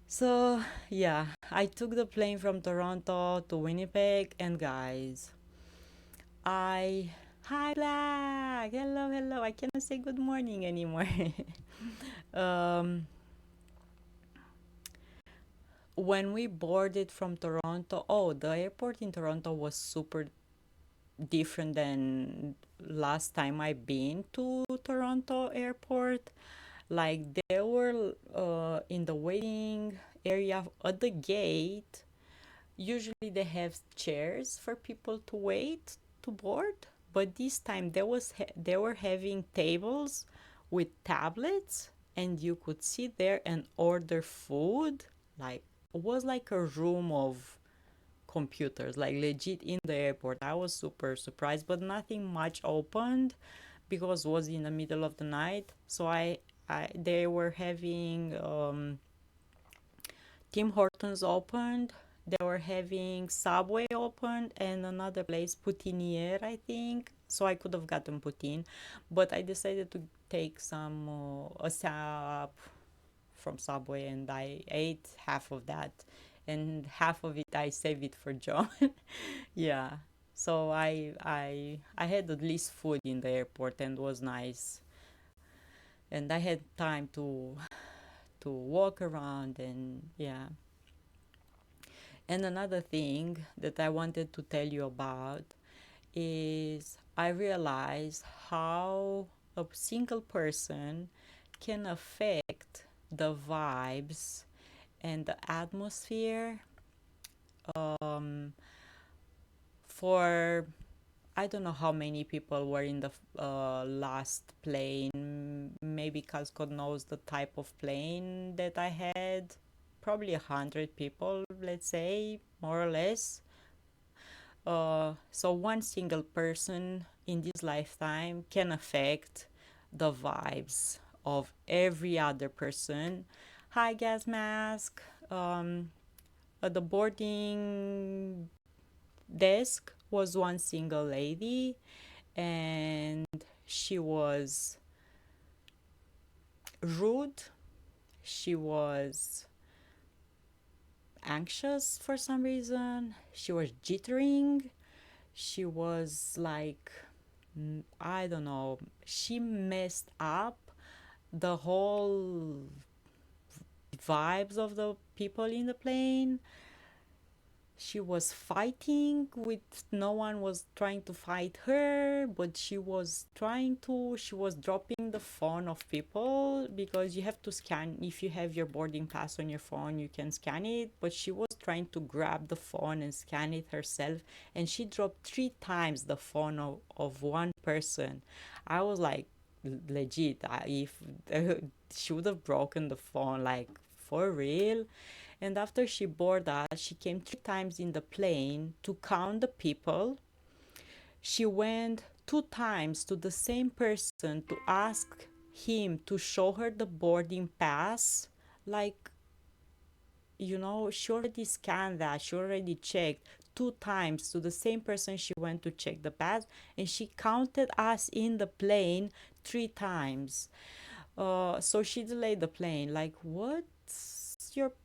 So yeah, I took the plane from Toronto to Winnipeg, and guys, I hi Black, hello. I cannot say good morning anymore. um, when we boarded from Toronto, oh, the airport in Toronto was super different than last time I've been to Toronto airport. Like they were in the waiting area at the gate. Usually they have chairs for people to wait to board, but this time they were having tables with tablets, and you could sit there and order food. Like it was like a room of computers, like legit in the airport. I was super surprised, but nothing much opened because it was in the middle of the night. So I they were having Tim Hortons opened. They were having Subway opened and another place, Poutiniere, I think. So I could have gotten poutine, but I decided to take some a sap from Subway, and I ate half of that, and half of it I saved it for John. Yeah. So I had at least food in the airport, and was nice, and I had time to walk around, and yeah. And another thing that I wanted to tell you about is I realized how a single person can affect the vibes and the atmosphere um, for I don't know how many people were in the last plane. Maybe Casco knows the type of plane that I had. Probably 100 people, let's say, more or less. So one single person in this lifetime can affect the vibes of every other person. Hi, gas mask. At the boarding desk was one single lady, and she was rude. She was anxious for some reason. She was jittering. She was like, I don't know, she messed up the whole vibes of the people in the plane. She was fighting with, no one was trying to fight her, but she was dropping the phone of people, because you have to scan. If you have your boarding pass on your phone, you can scan it, but she was trying to grab the phone and scan it herself, and she dropped 3 times the phone of one person. I was like, legit, if she would have broken the phone, like for real. And after she boarded us, she came 3 times in the plane to count the people. She went 2 times to the same person to ask him to show her the boarding pass. Like, she already scanned that, she already checked. 2 times to the same person she went to check the pass, and she counted us in the plane 3 times. So she delayed the plane. Like, what?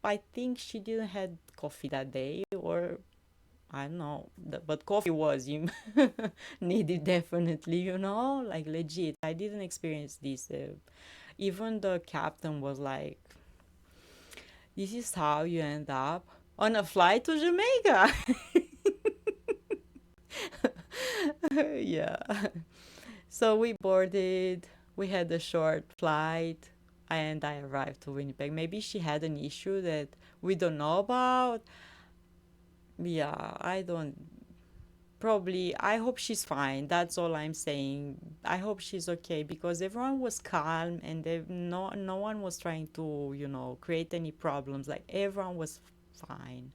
I think she didn't had coffee that day, or I don't know, but coffee was needed definitely, like legit. I didn't experience this. Even the captain was like, "This is how you end up on a flight to Jamaica." Yeah. So we boarded, we had a short flight, and I arrived to Winnipeg. Maybe she had an issue that we don't know about. Yeah, I don't. Probably, I hope she's fine. That's all I'm saying. I hope she's okay because everyone was calm and no one was trying to, create any problems. Like everyone was fine.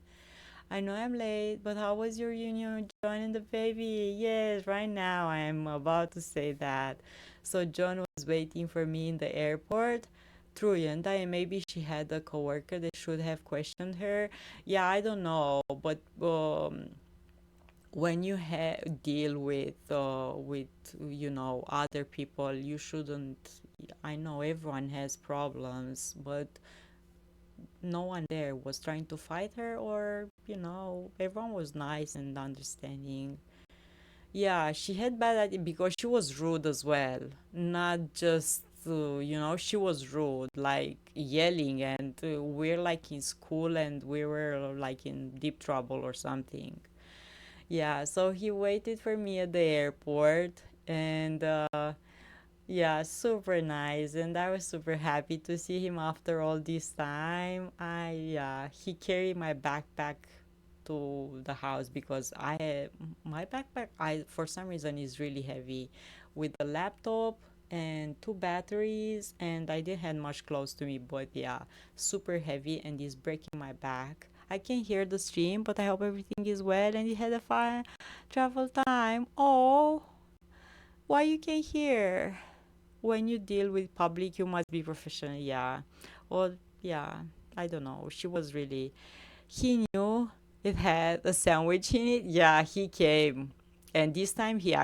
I know I'm late, but how was your union, John and the baby? Yes, right now I am about to say that. So John was waiting for me in the airport through Yanda, and maybe she had a coworker that should have questioned her. Yeah, I don't know, but when you deal with other people, you shouldn't. I know everyone has problems, but no one there was trying to fight her, or everyone was nice and understanding. Yeah, she had bad attitude because she was rude as well, not just she was rude, like yelling, and we're like in school and we were like in deep trouble or something. Yeah, so he waited for me at the airport, and yeah, super nice, and I was super happy to see him after all this time. He carried my backpack to the house because my backpack, I for some reason is really heavy, with a laptop and two batteries, and I didn't have much clothes to me, but yeah, super heavy and is breaking my back. I can hear the stream, but I hope everything is well and you had a fine travel time. Oh, why you can hear? When you deal with public, you must be professional. Yeah. Well, yeah. I don't know. She was really. He knew it had a sandwich in it. Yeah, he came, and this time he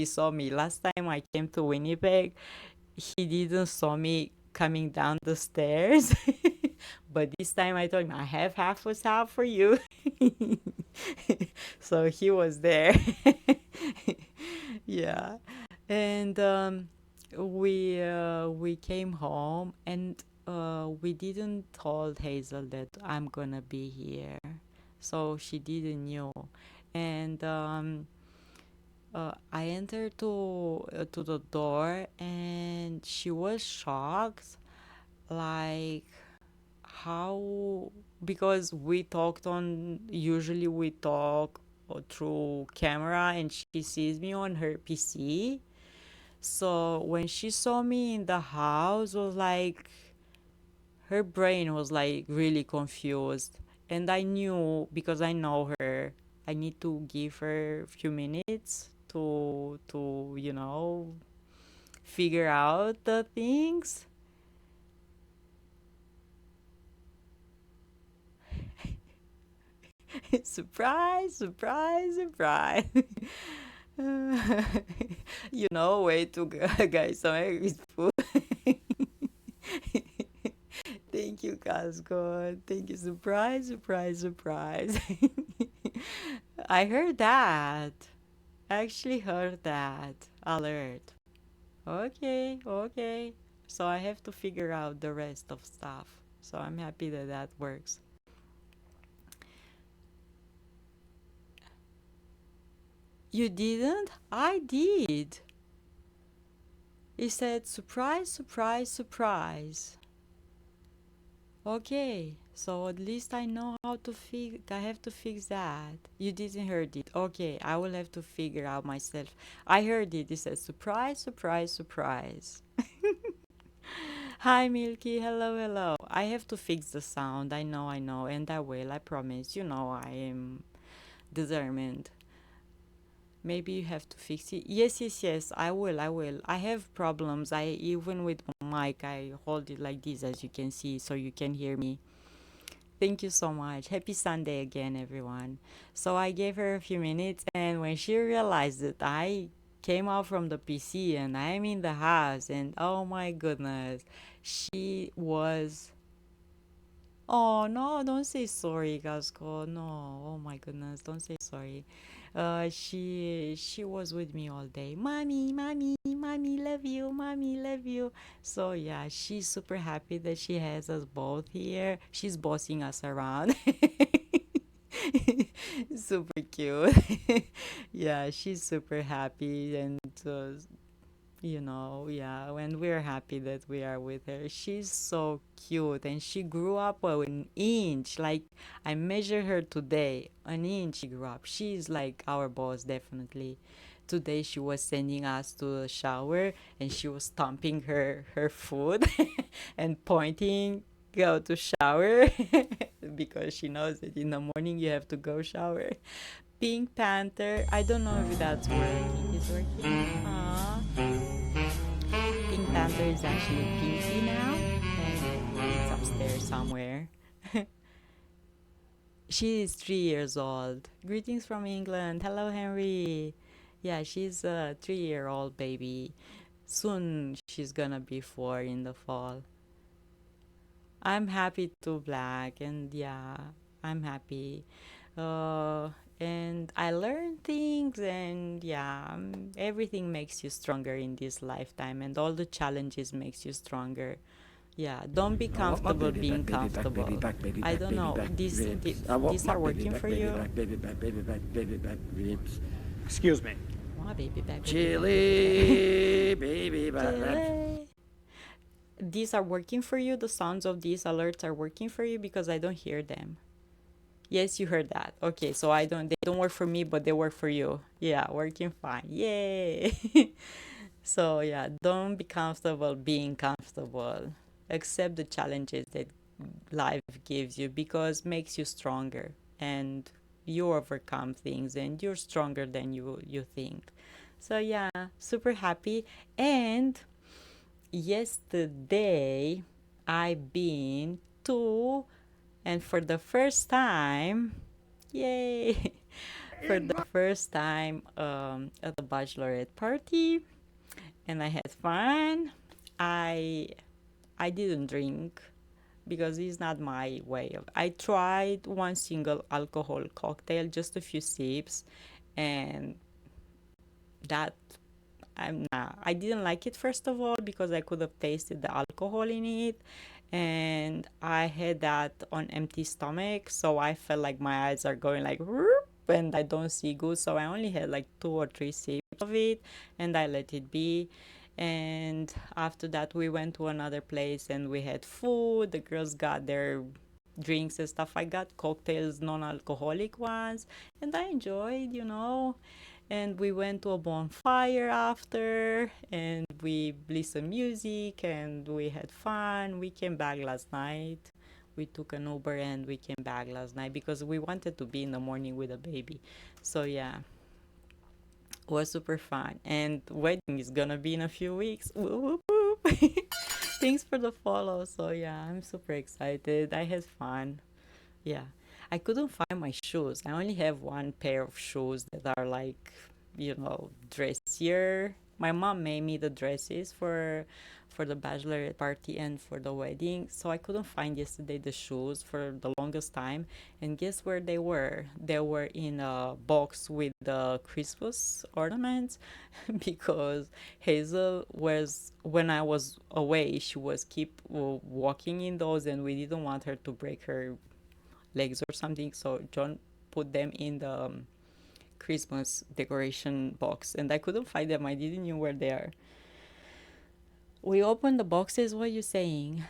saw me. Last time I came to Winnipeg, he didn't saw me coming down the stairs. But this time I told him I have half a sal for you. So he was there. Yeah. And we came home, and we didn't told Hazel that I'm gonna be here, so she didn't know. And I entered to the door, and she was shocked, like how, because we talked on usually we talk through camera, and she sees me on her PC. So when she saw me in the house, was like her brain was like really confused, and I knew, because I know her, I need to give her a few minutes to figure out the things. Surprise, surprise, surprise. Way to go, guys. So it's food. Thank you, Casco. Thank you. Surprise, surprise, surprise. I heard that. I actually heard that. Alert. Okay, okay. So I have to figure out the rest of stuff. So I'm happy that that works. You didn't? I did. He said, surprise, surprise, surprise. Okay, so at least I know how to fix. I have to fix that. You didn't heard it. Okay, I will have to figure out myself. I heard it. It says surprise, surprise, surprise. Hi, Milky. Hello, hello. I have to fix the sound. I know, and I will. I promise. I am determined. Maybe you have to fix it. Yes, yes, yes. I will. I will. I have problems. I even with my mic, I hold it like this, as you can see, so you can hear me. Thank you so much. Happy Sunday again, everyone. So I gave her a few minutes, and when she realized that I came out from the PC and I'm in the house, and oh my goodness, she was. Oh no, don't say sorry, Gasco. No, oh my goodness, don't say sorry. She was with me all day. Mommy, mommy, mommy, love you, mommy, love you. So yeah, she's super happy that she has us both here. She's bossing us around. Super cute. Yeah, she's super happy and yeah, when we're happy that we are with her. She's so cute and she grew up an inch. Like I measured her today, an inch she grew up. She's like our boss, definitely. Today she was sending us to the shower and she was stomping her foot and pointing go to shower because she knows that in the morning you have to go shower. Pink Panther, I don't know if that's working. Is working? Pink Panther is actually pinky now, and it's upstairs somewhere. She is 3 years old. Greetings from England. Hello, Henry. Yeah, she's a 3-year-old baby. Soon she's gonna be 4 in the fall. I'm happy to Black, and yeah, I'm happy. Uh, and I learn things, and yeah, everything makes you stronger in this lifetime, and all the challenges makes you stronger. Yeah, don't be I want my comfortable baby back, being baby back, baby comfortable. back, baby I back, don't baby know. back, These ribs. I want these my are baby working back, for baby you. back, baby back, baby back, baby back, ribs. Excuse me. Oh, baby back, baby back, baby back. Chili, baby back, ribs. Chile. These are working for you. The sounds of these alerts are working for you because I don't hear them. Yes, you heard that. Okay, so they don't work for me, but they work for you. Yeah, working fine. Yay. So yeah, don't be comfortable being comfortable. Accept the challenges that life gives you because makes you stronger and you overcome things and you're stronger than you think. So yeah, super happy. And yesterday I been to and for the first time, yay, for the first time at the bachelorette party, and I had fun. I I didn't drink because it's not my way of. I tried one single alcohol cocktail, just a few sips, and that I didn't like it first of all because I could have tasted the alcohol in it, and I had that on empty stomach, so I felt like my eyes are going like whoop, and I don't see good, so I only had like 2 or 3 sips of it, and I let it be. And after that, we went to another place and we had food. The girls got their drinks and stuff. I got cocktails, non-alcoholic ones, and I enjoyed. And we went to a bonfire after and we listened music and we had fun. We came back last night. We took an Uber and we came back last night because we wanted to be in the morning with a baby. So yeah, it was super fun. And wedding is gonna be in a few weeks. Whoop, whoop, whoop. Thanks for the follow. So yeah, I'm super excited. I had fun. Yeah. I couldn't find my shoes. I only have one pair of shoes that are like, dressier. My mom made me the dresses for the bachelorette party and for the wedding. So I couldn't find yesterday the shoes for the longest time. And guess where they were? They were in a box with the Christmas ornaments because Hazel was when I was away, she was keep walking in those and we didn't want her to break her legs or something. So John put them in the Christmas decoration box, and I couldn't find them. I didn't know where they are. We opened the boxes. What are you saying?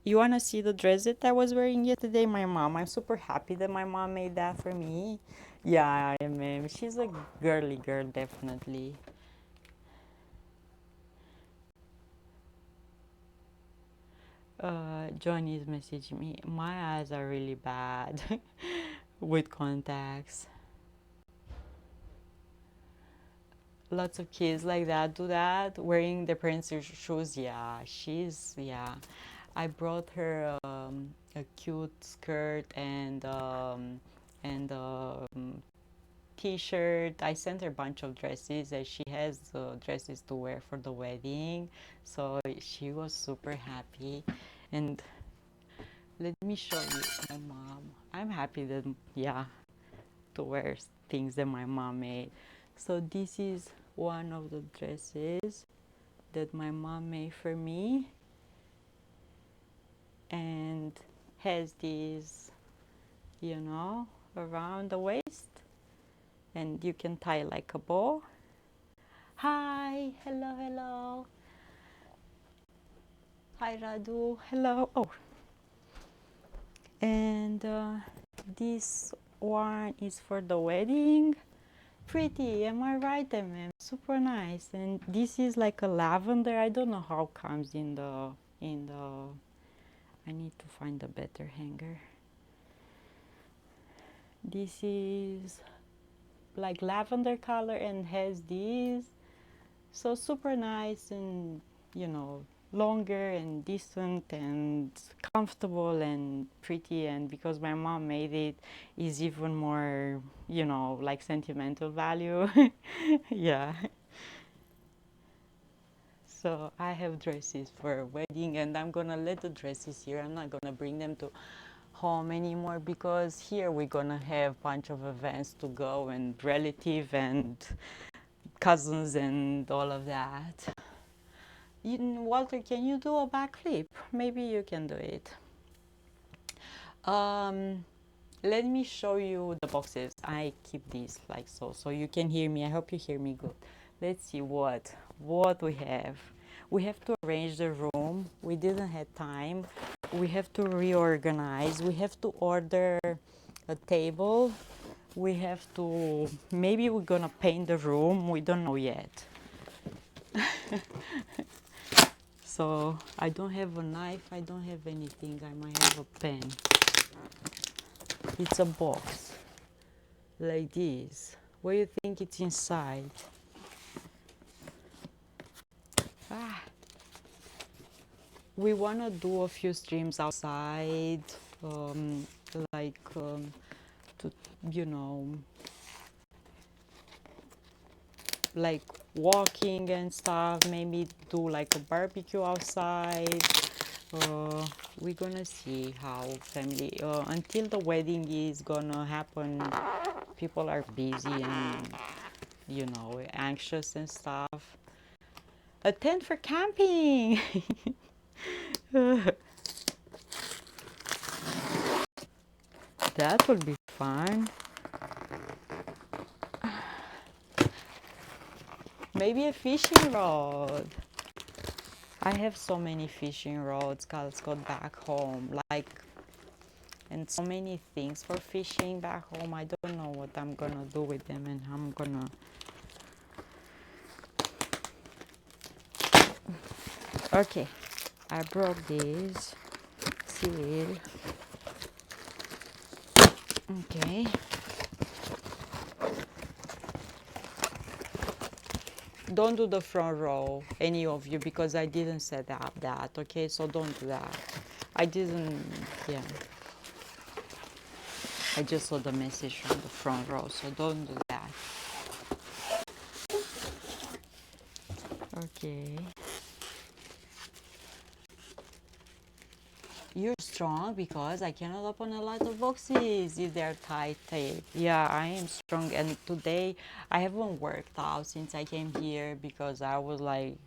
You wanna see the dress that I was wearing yesterday? My mom. I'm super happy that my mom made that for me. Yeah, I am. She's a girly girl, definitely. Johnny is messaging me. My eyes are really bad with contacts. Lots of kids like that do that, wearing their parents' shoes. Yeah, I brought her a cute skirt and t-shirt. I sent her a bunch of dresses and she has dresses to wear for the wedding, so she was super happy. And let me show you my mom. I'm happy that, yeah, to wear things that my mom made. So this is one of the dresses that my mom made for me, and has these, you know, around the waist, and you can tie like a bow. Hi, hello, hello. Hi, Radu, hello. Oh, and this one is for the wedding. Pretty, am I right, MM? Super nice. And this is like a lavender. I don't know how comes in the. I need to find a better hanger. This is like lavender color and has these, so super nice, and longer and decent and comfortable and pretty. And because my mom made it, is even more like sentimental value. Yeah. So I have dresses for a wedding, and I'm gonna let the dresses here. I'm not gonna bring them to home anymore, because here we're gonna have a bunch of events to go, and relative and cousins and all of that. Walter, can you do a backflip? Maybe you can do it. Let me show you the boxes. I keep these like so you can hear me. I hope you hear me good. Let's see what we have. We have to arrange the room. We didn't have time. We have to reorganize. We have to order a table. We have to, maybe we're gonna paint the room. We don't know yet. So I don't have a knife. I don't have anything. I might have a pen. It's a box like this. What do you think it's inside? We want to do a few streams outside, like to, like walking and stuff. Maybe do like a barbecue outside. We're gonna see how family, until the wedding is gonna happen, people are busy and anxious and stuff. A tent for camping. That would be fun. Maybe a fishing rod. I have so many fishing rods, let's go back home, and so many things for fishing back home. I don't know what I'm gonna do with them, and I'm gonna. Okay, I broke this seal. Okay. Don't do the front row, any of you, because I didn't set up that, okay? So don't do that. I didn't, yeah. I just saw the message from the front row, so don't do that. Okay. You're strong, because I cannot open a lot of boxes if they're tight tape. Yeah, I am strong, and today I haven't worked out since I came here, because I was like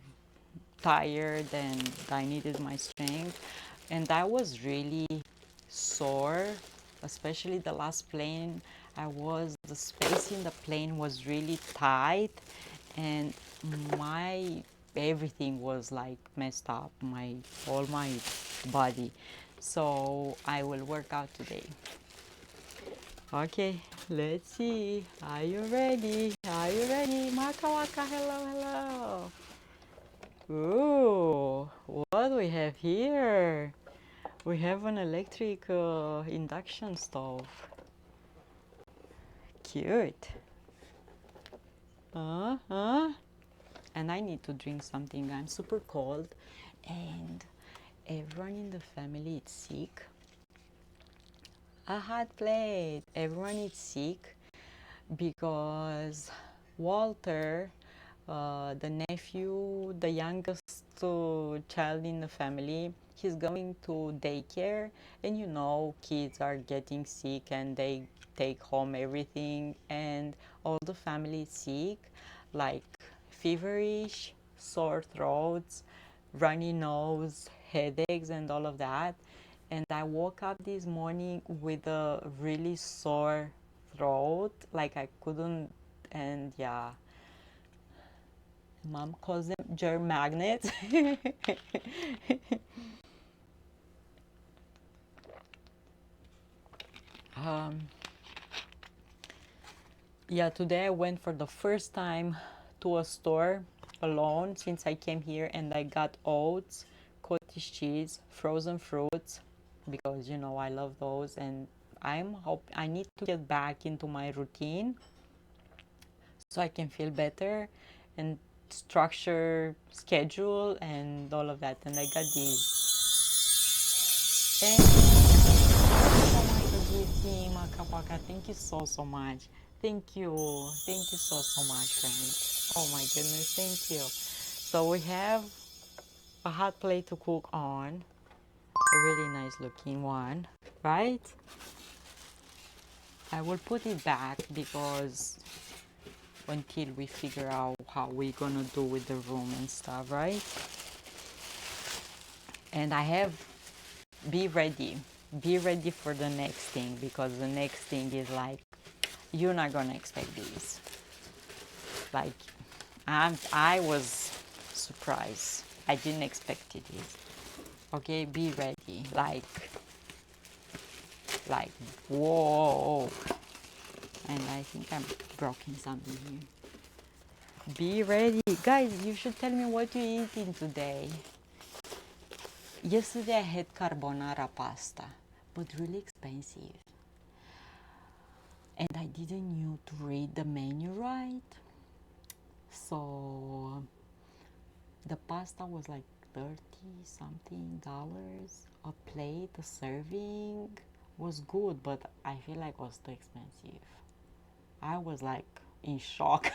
tired and I needed my strength, and I was really sore, especially the last plane. The space in the plane was really tight, and my everything was like messed up, all my body. So I will work out today. Okay, let's see. Are you ready? Are you ready? Maka waka, hello, hello. Ooh, what do we have here? We have an electric induction stove. Cute. And I need to drink something. I'm super cold, and everyone in the family is sick. A hot plate. Everyone is sick because Walter, the nephew, the youngest child in the family, he's going to daycare, and kids are getting sick and they take home everything, and all the family is sick, like feverish, sore throats, runny nose, headaches, and all of that. and I woke up this morning with a really sore throat, like I couldn't, and yeah, mom calls them germ magnets. um, yeah, today I went for the first time to a store alone since I came here, and I got oats, cottage cheese, frozen fruits, because you know I love those, and I need to get back into my routine so I can feel better and structure schedule and all of that. And I got these. And so much for gifting, Makapaka. Thank you so much. Thank you. Thank you so much, friends. Oh my goodness, thank you. So we have a hot plate to cook on. A really nice looking one, right? I will put it back because until we figure out how we're gonna do with the room and stuff, right? And I have be ready for the next thing, because the next thing is like you're not gonna expect this. Like I was surprised. I didn't expect it. Okay, be ready. Like whoa. And I think I'm broken something here. Be ready. Guys, you should tell me what you're eating today. Yesterday I had carbonara pasta, but really expensive. And I didn't know to read the menu right. So the pasta was like 30 something dollars a plate. The serving was good, but I feel like it was too expensive. I was like in shock.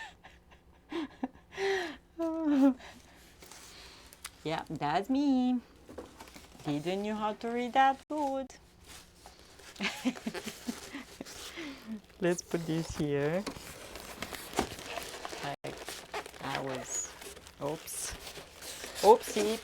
Yeah, that's me. Didn't know how to read that food. Let's put this here. I was, oops, oopsie.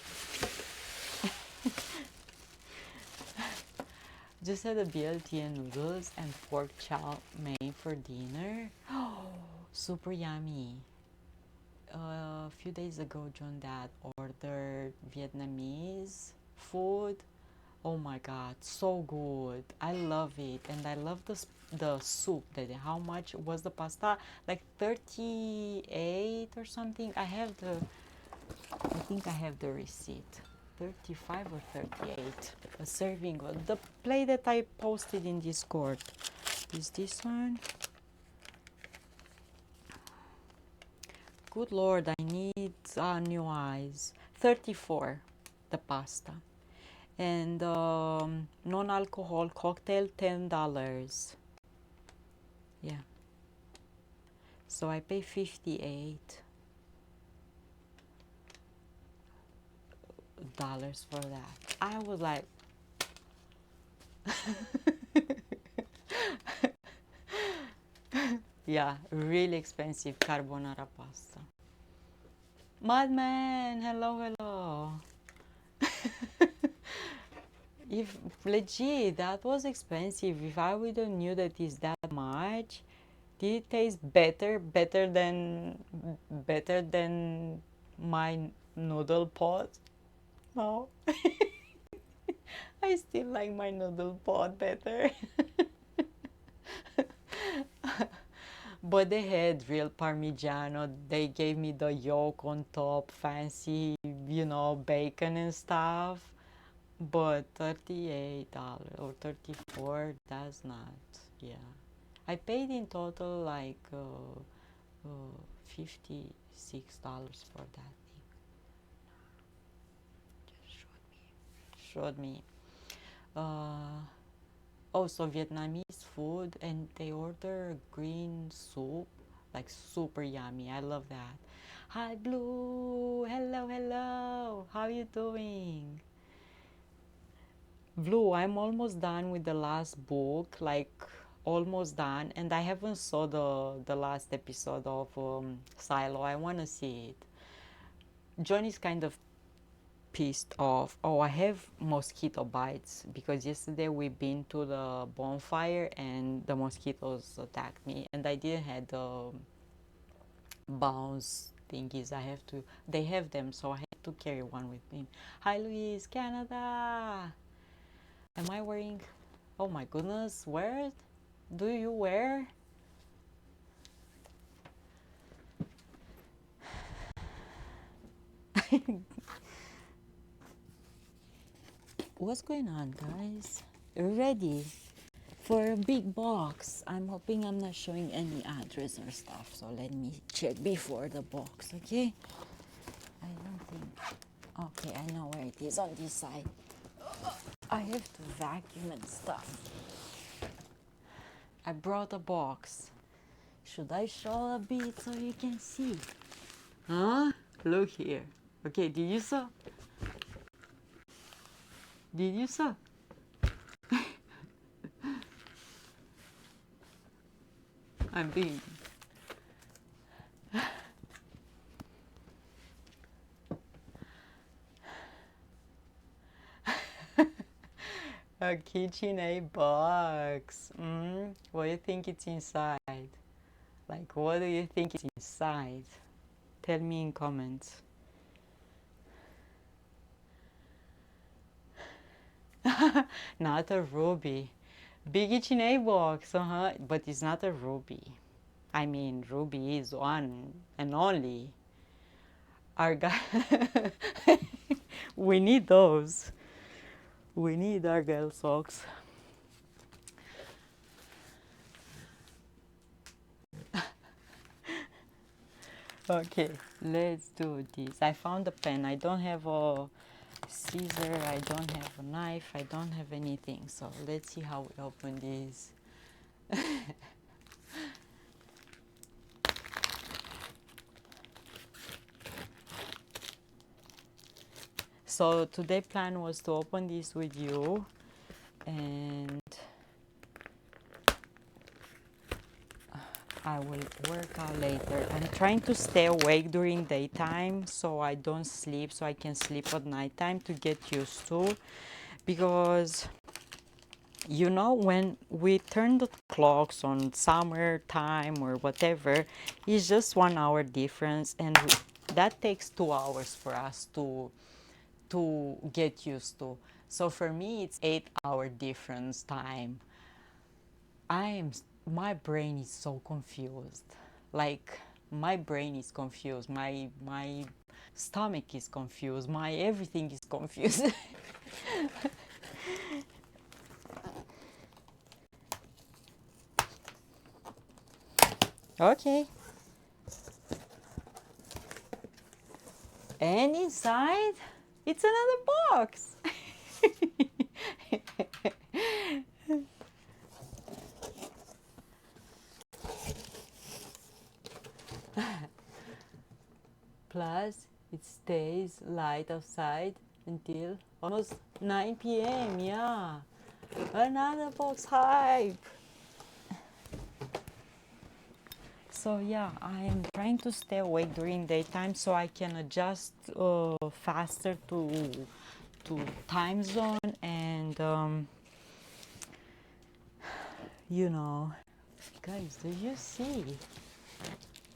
Just had a BLT and noodles and pork chow mein for dinner. Oh, super yummy. A few days ago, John Dad ordered Vietnamese food. Oh my God, so good. I love it. And I love the soup. How much was the pasta? Like 38 or something. I think I have the receipt. 35 or 38. A serving. The plate that I posted in Discord is this one. Good Lord, I need new eyes. 34, the pasta. And non-alcohol cocktail, $10. Yeah. So I pay $58 for that. I was like, yeah, really expensive carbonara pasta. Madman, hello. If legit, that was expensive. If I would have knew that it's that much, did it taste better than my noodle pot? No. I still like my noodle pot better. But they had real Parmigiano. They gave me the yolk on top, fancy, bacon and stuff. But $38 or 34, that's not, yeah. I paid in total like $56 for that thing. Just showed me. Also Vietnamese food, and they order green soup, like super yummy. I love that. Hi Blue, hello. How you doing? Blue, I'm almost done with the last book, like almost done, and I haven't saw the last episode of Silo. I want to see it. John is kind of pissed off. Oh, I have mosquito bites because yesterday we've been to the bonfire and the mosquitoes attacked me, and I didn't have the bounce thingies. They have them, so I had to carry one with me. Hi, Luis, Canada. Am I wearing? Oh my goodness, where do you wear? What's going on, guys? Ready for a big box. I'm hoping I'm not showing any address or stuff, so let me check before the box, okay? I don't think. Okay, I know where it is on this side. I have to vacuum and stuff. I brought a box. Should I show a bit so you can see? Huh? Look here. Okay, did you saw? Did you saw? I'm being. A KitchenAid box. What do you think it's inside? Like, what do you think is inside? Tell me in comments. Not a ruby. Big KitchenAid box, but it's not a ruby. I mean, ruby is one and only. Our guy, we need those. We need Argyle socks. Okay, let's do this. I found a pen. I don't have a scissor. I don't have a knife. I don't have anything. So let's see how we open this. So today's plan was to open this with you, and I will work out later. I'm trying to stay awake during daytime so I don't sleep, so I can sleep at nighttime to get used to, because you know, when we turn the clocks on summer time or whatever, it's just 1 hour difference, and that takes 2 hours for us to get used to. So for me, it's 8 hour difference time. My brain is so confused. Like, my brain is confused. My stomach is confused. My everything is confused. Okay. And inside, it's another box. Plus, it stays light outside until almost 9 p.m. Yeah. Another box hype. So yeah, I am trying to stay awake during daytime so I can adjust faster to time zone, and you know, guys, do you see?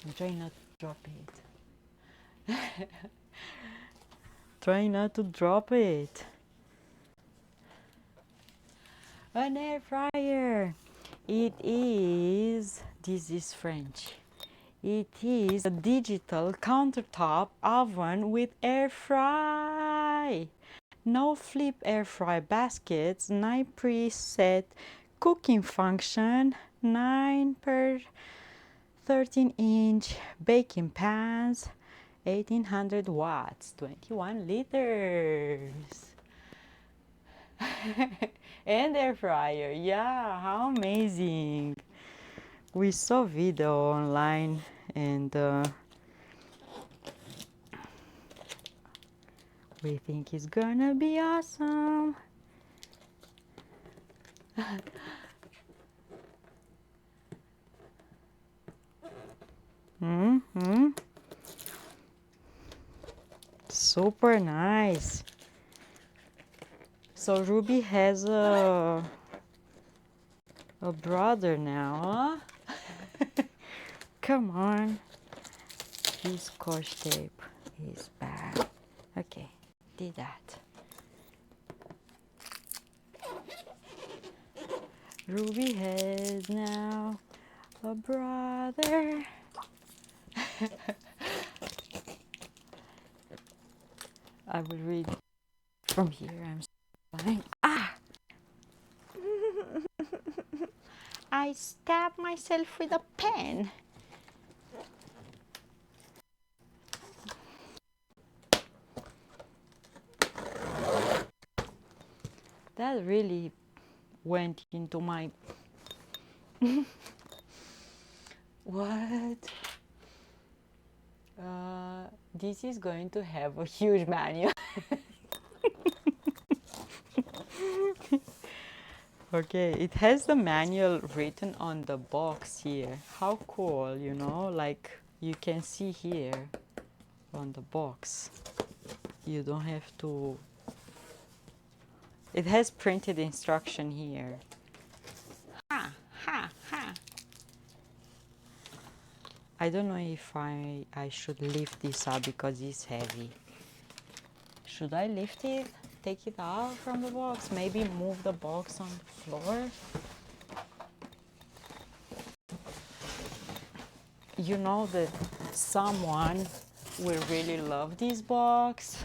I'm trying not to drop it. Try not to drop it. An air fryer. This is French. It is a digital countertop oven with air fry. No flip air fry baskets, 9 preset cooking function, 9 per 13-inch baking pans, 1800 watts, 21 liters. And air fryer, yeah, how amazing. We saw video online, and we think it's gonna be awesome. Super nice. So Ruby has a brother now, huh? Come on. This scotch tape is bad. Okay, did that. Ruby has now a brother. I will read from here. I'm fine. Ah! I stabbed myself with a pen. That really went into my... What? This is going to have a huge manual. Okay, it has the manual written on the box here. How cool, you know, like you can see here on the box. You don't have to... It has printed instruction here. Ha, ha, ha. I don't know if I should lift this up because it's heavy. Should I lift it? Take it out from the box? Maybe move the box on the floor? You know that someone will really love this box.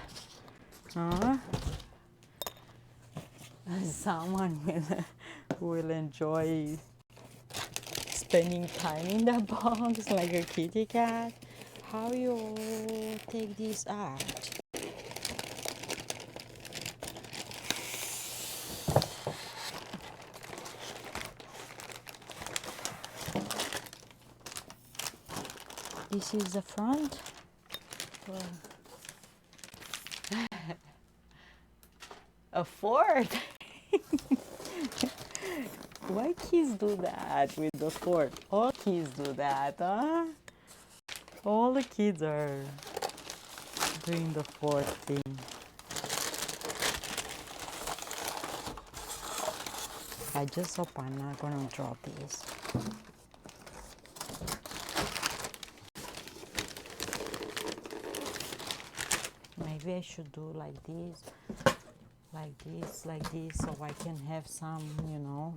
Huh? Someone will enjoy spending time in the box like a kitty cat. How you take this out? This is the front. A fort. Why kids do that with the fort? All kids do that, huh? All the kids are doing the fort thing. I just hope I'm not gonna drop this. Maybe I should do like this, like this, like this, so I can have some, you know.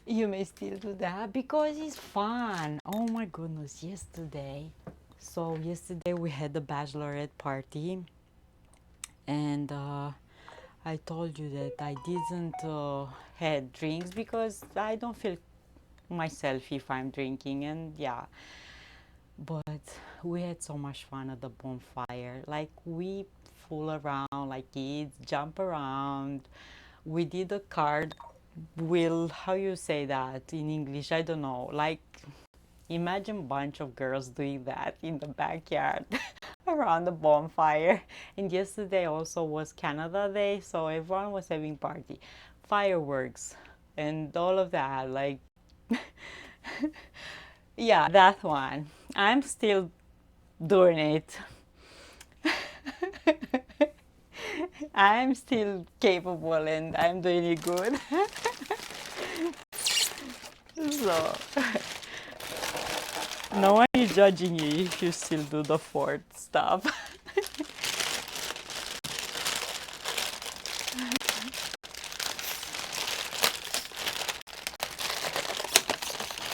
You may still do that because it's fun. Oh my goodness, yesterday. So yesterday we had the bachelorette party, and I told you that I didn't had drinks because I don't feel myself if I'm drinking, and yeah. But we had so much fun at the bonfire. Like we fool around like kids, jump around. We did a card wheel. How you say that in English? I don't know. Like imagine a bunch of girls doing that in the backyard around the bonfire. And yesterday also was Canada Day, so everyone was having party, fireworks, and all of that. Like, yeah, that one. I'm still doing it. I'm still capable and I'm doing it good. So, no one is judging you if you still do the fort stuff.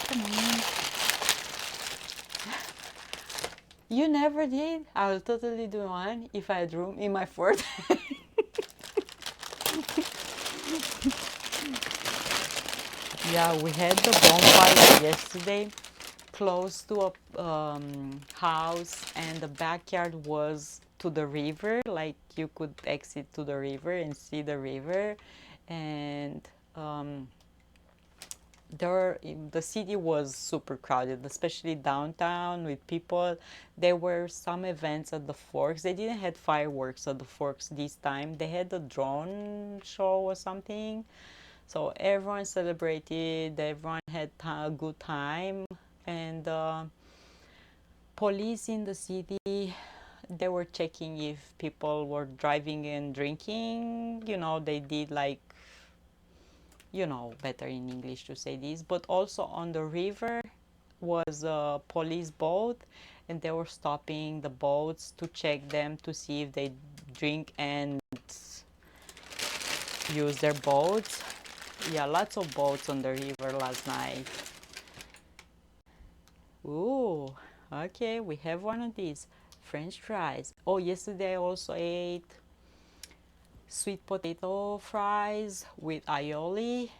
Come on. You never did? I will totally do one if I had room in my fort. Yeah, we had the bonfire yesterday close to a house, and the backyard was to the river. Like you could exit to the river and see the river, and the city was super crowded, especially downtown with people. There were some events at the Forks. They didn't have fireworks at the Forks this time. They had a drone show or something. So everyone celebrated, everyone had a good time, and police in the city, they were checking if people were driving and drinking. They did like, better in English to say this, but also on the river was a police boat, and they were stopping the boats to check them to see if they drink and use their boats. Yeah, lots of boats on the river last night. Ooh, okay, we have one of these French fries. Oh, yesterday I also ate sweet potato fries with aioli.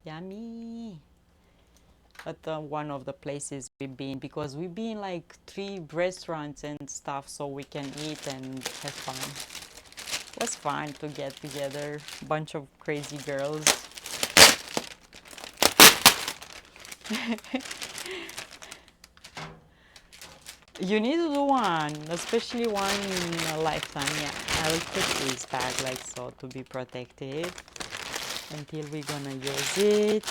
Yummy. At one of the places we've been, because we've been like 3 restaurants and stuff, so we can eat and have fun. It was fun to get together, bunch of crazy girls. You need to do one, especially one in a lifetime. Yeah, I will put this back like so to be protected until we're gonna use it.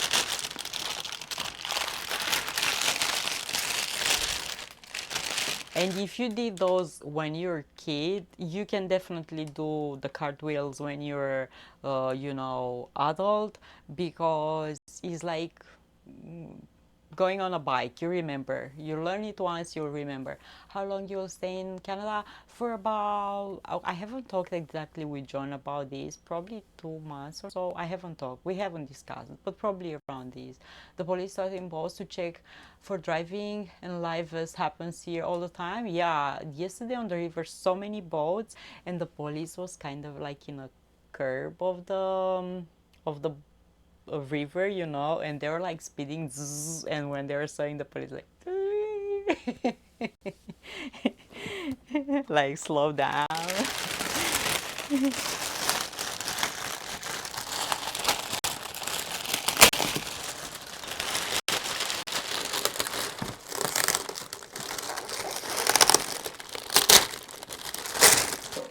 And if you did those when you're a kid, you can definitely do the cartwheels when you're, adult, because it's like going on a bike. You remember, you learn it once, you'll remember. How long you'll stay in Canada? For about, I haven't talked exactly with John about this, probably 2 months or so. I haven't talked, we haven't discussed it, but probably around this. The police are imposed to check for driving and live vest happens here all the time. Yeah, yesterday on the river, so many boats, and the police was kind of like in a curb of the a river, and they were like speeding, zzz, and when they were saying, the police like like slow down.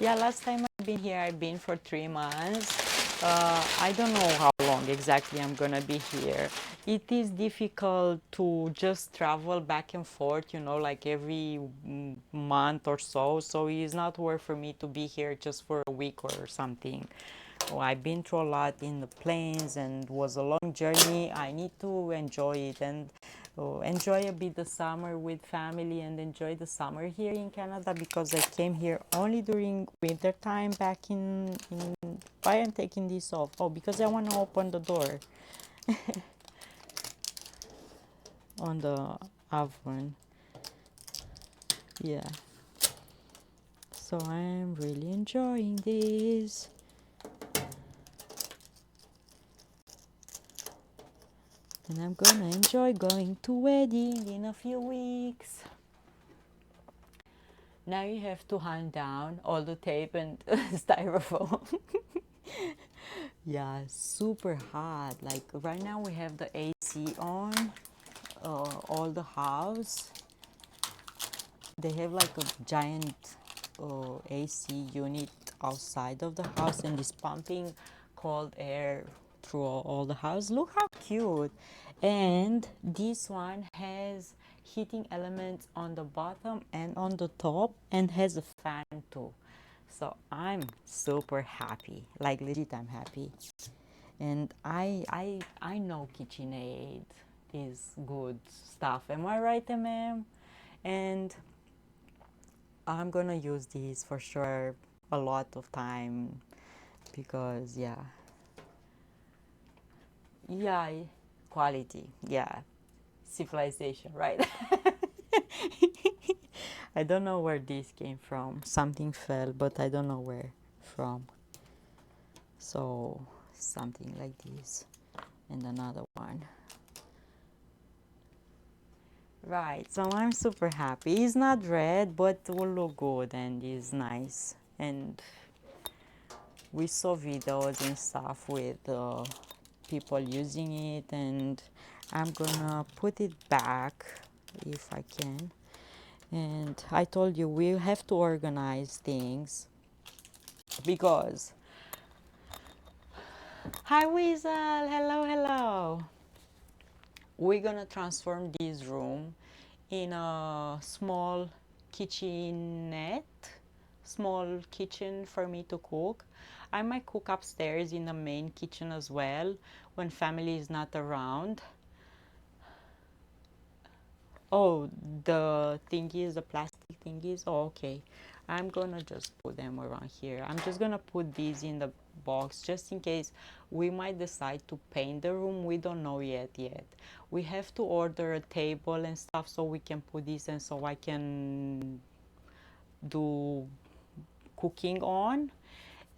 Yeah, last time I've been here, I've been for 3 months. I don't know how long exactly I'm gonna be here. It is difficult to just travel back and forth, like every month or so. So it's not worth for me to be here just for a week or something. I've been through a lot in the planes and it was a long journey. I need to enjoy it and enjoy a bit the summer with family and enjoy the summer here in Canada, because I came here only during winter time back in why I'm taking this off. Oh, because I want to open the door on the oven. Yeah. So I'm really enjoying this. And I'm gonna enjoy going to wedding in a few weeks. Now you have to hunt down all the tape and styrofoam. Yeah, super hot. Like right now we have the AC on, all the house. They have like a giant AC unit outside of the house, and it's pumping cold air through all the house. Look how cute. And this one has heating elements on the bottom and on the top, and has a fan too. So I'm super happy, like legit I'm happy. And I know KitchenAid is good stuff. Am I right, MM? And I'm gonna use these for sure a lot of time, because yeah, quality, yeah, civilization, right? I don't know where this came from. Something fell, but I don't know where from. So something like this, and another one. Right, so I'm super happy. It's not red, but it will look good and is nice. And we saw videos and stuff with people using it, and I'm gonna put it back if I can. And I told you we have to organize things, because Hi Weasel, hello, hello. We're gonna transform this room in a small kitchenette, small kitchen for me to cook. I might cook upstairs in the main kitchen as well when family is not around. Oh, the thingies, the plastic thingies. Oh, okay. I'm gonna just put them around here. I'm just gonna put these in the box just in case we might decide to paint the room. We don't know yet. We have to order a table and stuff so we can put this and so I can do cooking on.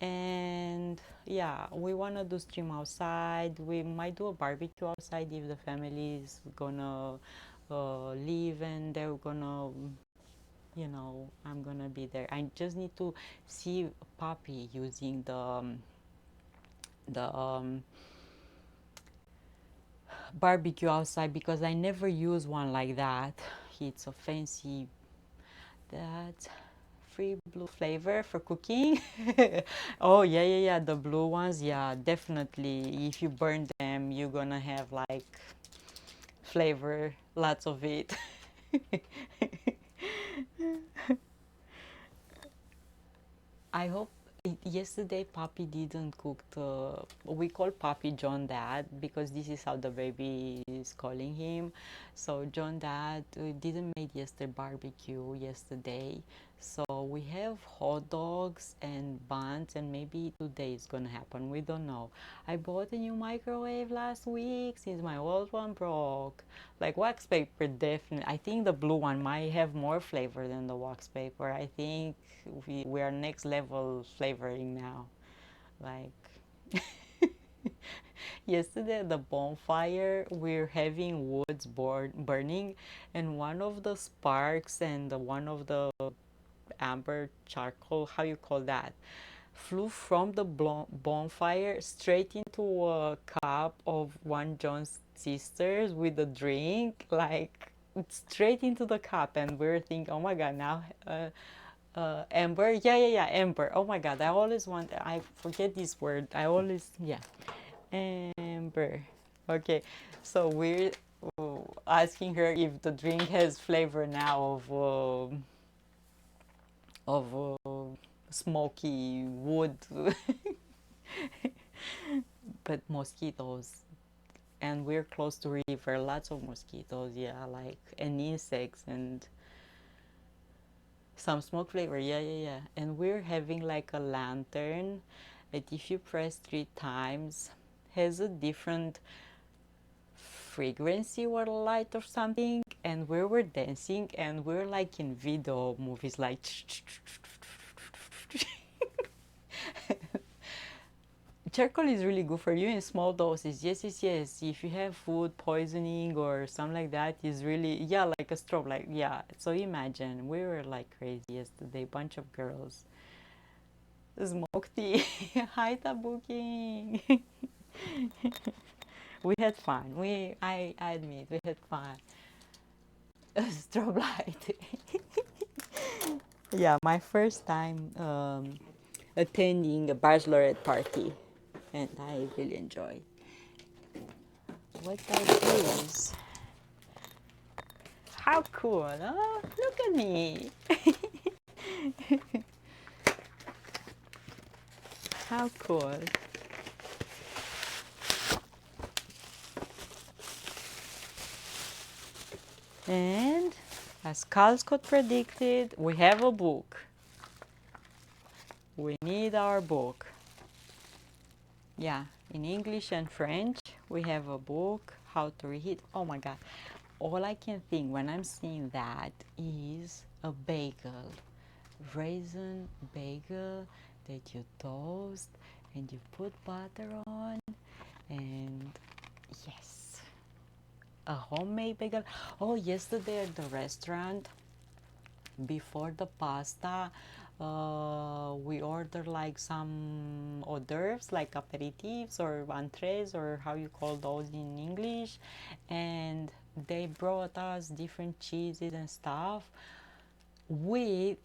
And yeah, we want to do stream outside. We might do a barbecue outside if the family is gonna leave and they're gonna, I'm gonna be there. I just need to see Poppy using the barbecue outside because I never use one like that. It's a fancy that free blue flavor for cooking. Oh yeah, the blue ones, yeah, definitely. If you burn them, you're gonna have like flavor, lots of it. I hope yesterday Papi didn't cook the. We call Papi John Dad because this is how the baby is calling him. So John Dad didn't make yesterday barbecue yesterday. So we have hot dogs and buns, and maybe today is gonna happen. We don't know. I bought a new microwave last week since my old one broke. Like wax paper, definitely. I think the blue one might have more flavor than the wax paper. I think we are next level flavoring now. Like yesterday at the bonfire, we're having woods burning, and one of the sparks and one of the amber charcoal, how you call that, flew from the bonfire straight into a cup of one John's sisters with a drink, like straight into the cup. And we're thinking, oh my god, now amber, yeah, amber. Oh my god, I forget this word. I always, yeah, amber. Okay, so we're asking her if the drink has flavor now of smoky wood. But mosquitoes, and we're close to river, lots of mosquitoes, yeah, like, and insects and some smoke flavor, yeah, and we're having like a lantern that if you press 3 times has a different frequency or light or something, and we were dancing and we're like in video movies, like charcoal is really good for you in small doses. Yes. If you have food poisoning or something like that, is really, yeah, like a strobe, like, yeah. So imagine we were like crazy yesterday, bunch of girls. Smoke tea. Hi, Tabuking. We had fun. I admit we had fun. Strobe light. Yeah, my first time attending a bachelorette party, and I really enjoyed. What are these? How cool, huh? Look at me. How cool. And as Calscott predicted, we have a book. We need our book. Yeah, in English and French, we have a book, how to read. Oh my God. All I can think when I'm seeing that is a bagel, raisin bagel that you toast and you put butter on, and yes, a homemade bagel. Oh, yesterday at the restaurant, before the pasta, we ordered like some hors d'oeuvres, like aperitifs or entrees, or how you call those in English, and they brought us different cheeses and stuff with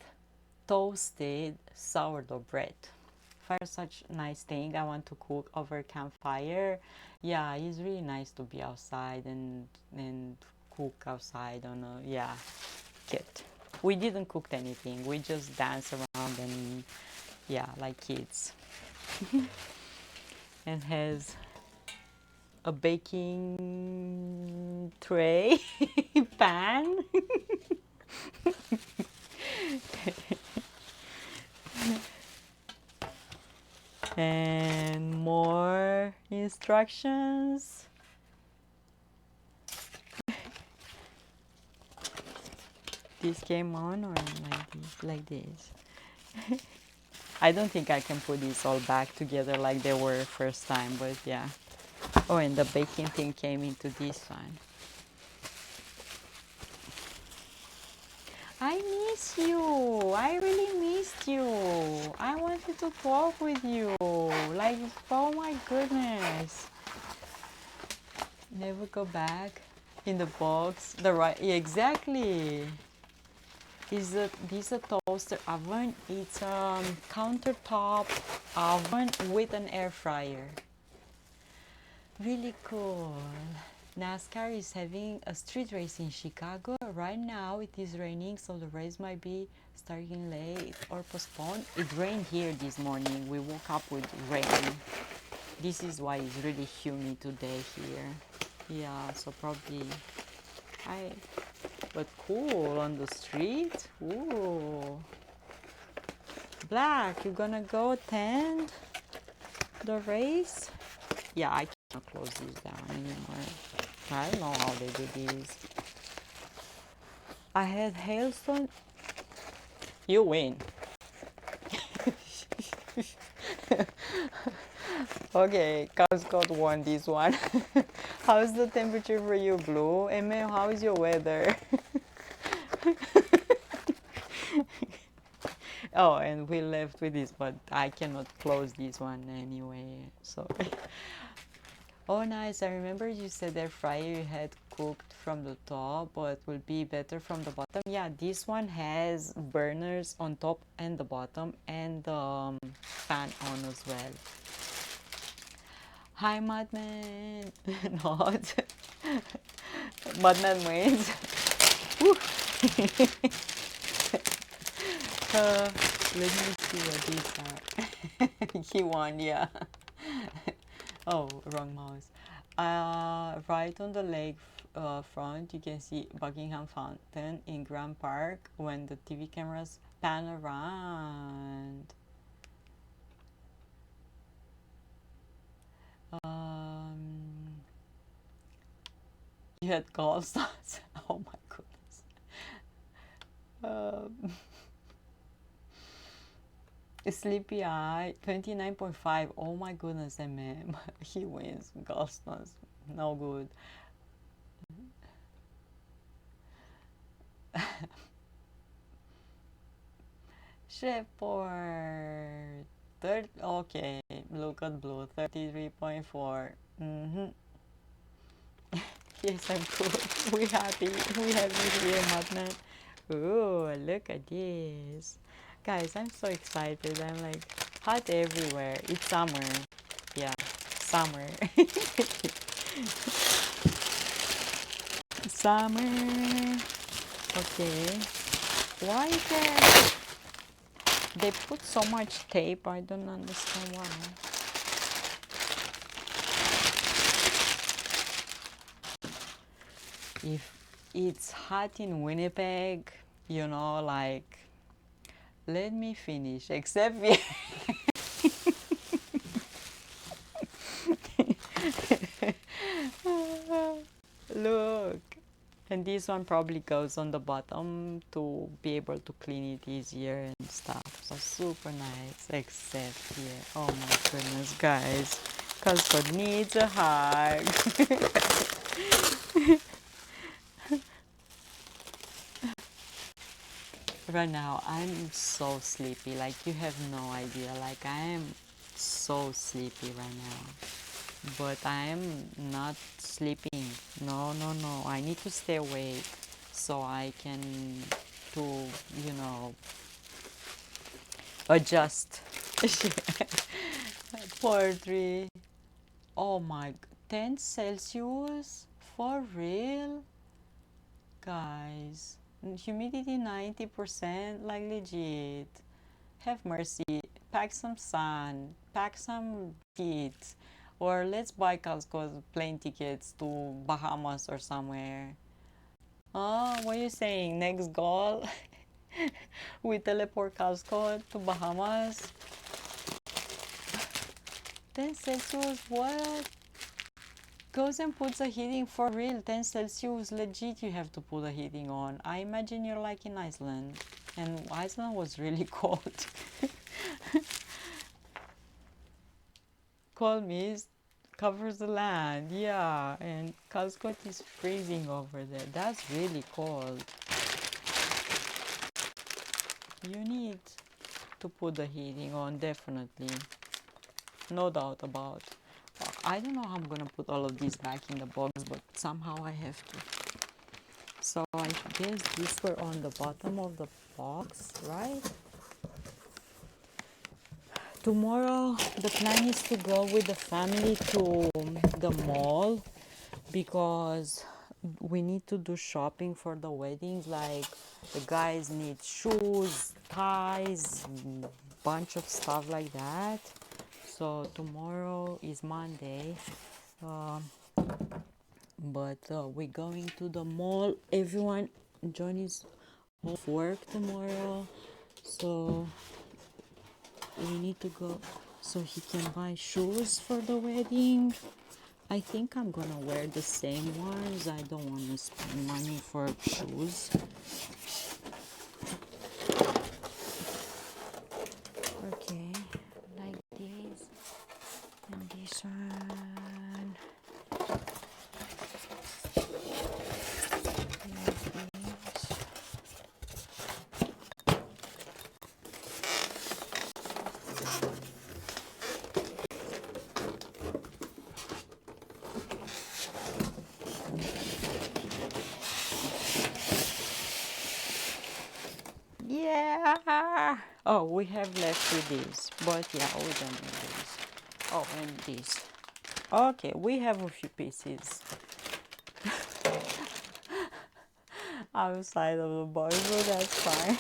toasted sourdough bread. campfire such nice thing. I want to cook over campfire. Yeah, it's really nice to be outside and cook outside on a, yeah, good. We didn't cook anything. We just danced around and yeah, like kids. And has a baking tray pan. And more instructions. This came on or like this. I don't think I can put this all back together like they were first time, but yeah. Oh, and the baking thing came into this one. I miss you. I really missed you. I wanted to talk with you. Like, oh my goodness. Never go back in the box. The right, yeah, exactly. This is a toaster oven. It's a countertop oven with an air fryer. Really cool. NASCAR is having a street race in Chicago. Right now it is raining, so the race might be starting late or postponed. It rained here this morning. We woke up with rain. This is why it's really humid today here. Yeah, so probably but cool on the street. Ooh. Black, you gonna go attend the race? Yeah, I cannot close this down anymore. I don't know how they do this. I had hailstone. You win. Okay, Cub Scout won this one. How's the temperature for you, Blue? Emma, how is your weather? Oh, and we left with this, but I cannot close this one anyway. So, oh, nice. I remember you said that fryer you had cooked from the top, but will be better from the bottom. Yeah, this one has burners on top and the bottom, and the fan on as well. Hi, Madman. Not. Madman wins. Let me see what these are. He won, yeah. Oh, wrong mouse. Right on the lake front, you can see Buckingham Fountain in Grand Park when the TV cameras pan around. You had gallstones. Oh my goodness. Sleepy Eye 29.5. Oh my goodness, MM. He wins. Gallstones. No good. Shepherd. Okay, look at Blue. 33.4. Yes, I'm cool. We happy. We have you here, Madman. Ooh, look at this. Guys, I'm so excited. I'm like hot everywhere. It's summer. Yeah, summer. Summer. Okay. Why is there... They put so much tape. I don't understand why. If it's hot in Winnipeg, you know, like, let me finish, except look, and this one probably goes on the bottom to be able to clean it easier and stuff. So super nice, except here. Oh my goodness, guys, Cusco needs a hug. Right now, I'm so sleepy. Like, you have no idea. Like, I am so sleepy right now. But I am not sleeping. No, no, no. I need to stay awake so I can, to, you know, adjust Poetry. Oh my, 10 Celsius? For real? Guys, humidity 90%, like legit. Have mercy. Pack some sun, pack some heat, or let's buy Costco plane tickets to Bahamas or somewhere. Oh, what are you saying? Next goal? We teleport Costco to Bahamas? 10 Celsius, what? Goes and puts a heating for real. 10 Celsius, legit, you have to put a heating on. I imagine you're like in Iceland. And Iceland was really cold. Cold mist covers the land, yeah. And Costco is freezing over there. That's really cold. You need to put the heating on, definitely. No doubt about. I don't know how I'm gonna put all of these back in the box, but somehow I have to. So I guess these were on the bottom of the box, right? Tomorrow the plan is to go with the family to the mall because we need to do shopping for the weddings. Like the guys need shoes, ties, bunch of stuff like that. So tomorrow is Monday, uh, but we're going to the mall. Everyone, John is off work tomorrow, so we need to go so he can buy shoes for the wedding. I think I'm gonna wear the same ones. I don't want to spend money for shoes. Okay, like this and this one. Like this. Yeah. Oh, we have left with these, but yeah, we don't need these. Oh, and these. Okay, we have a few pieces outside of the box, so that's fine.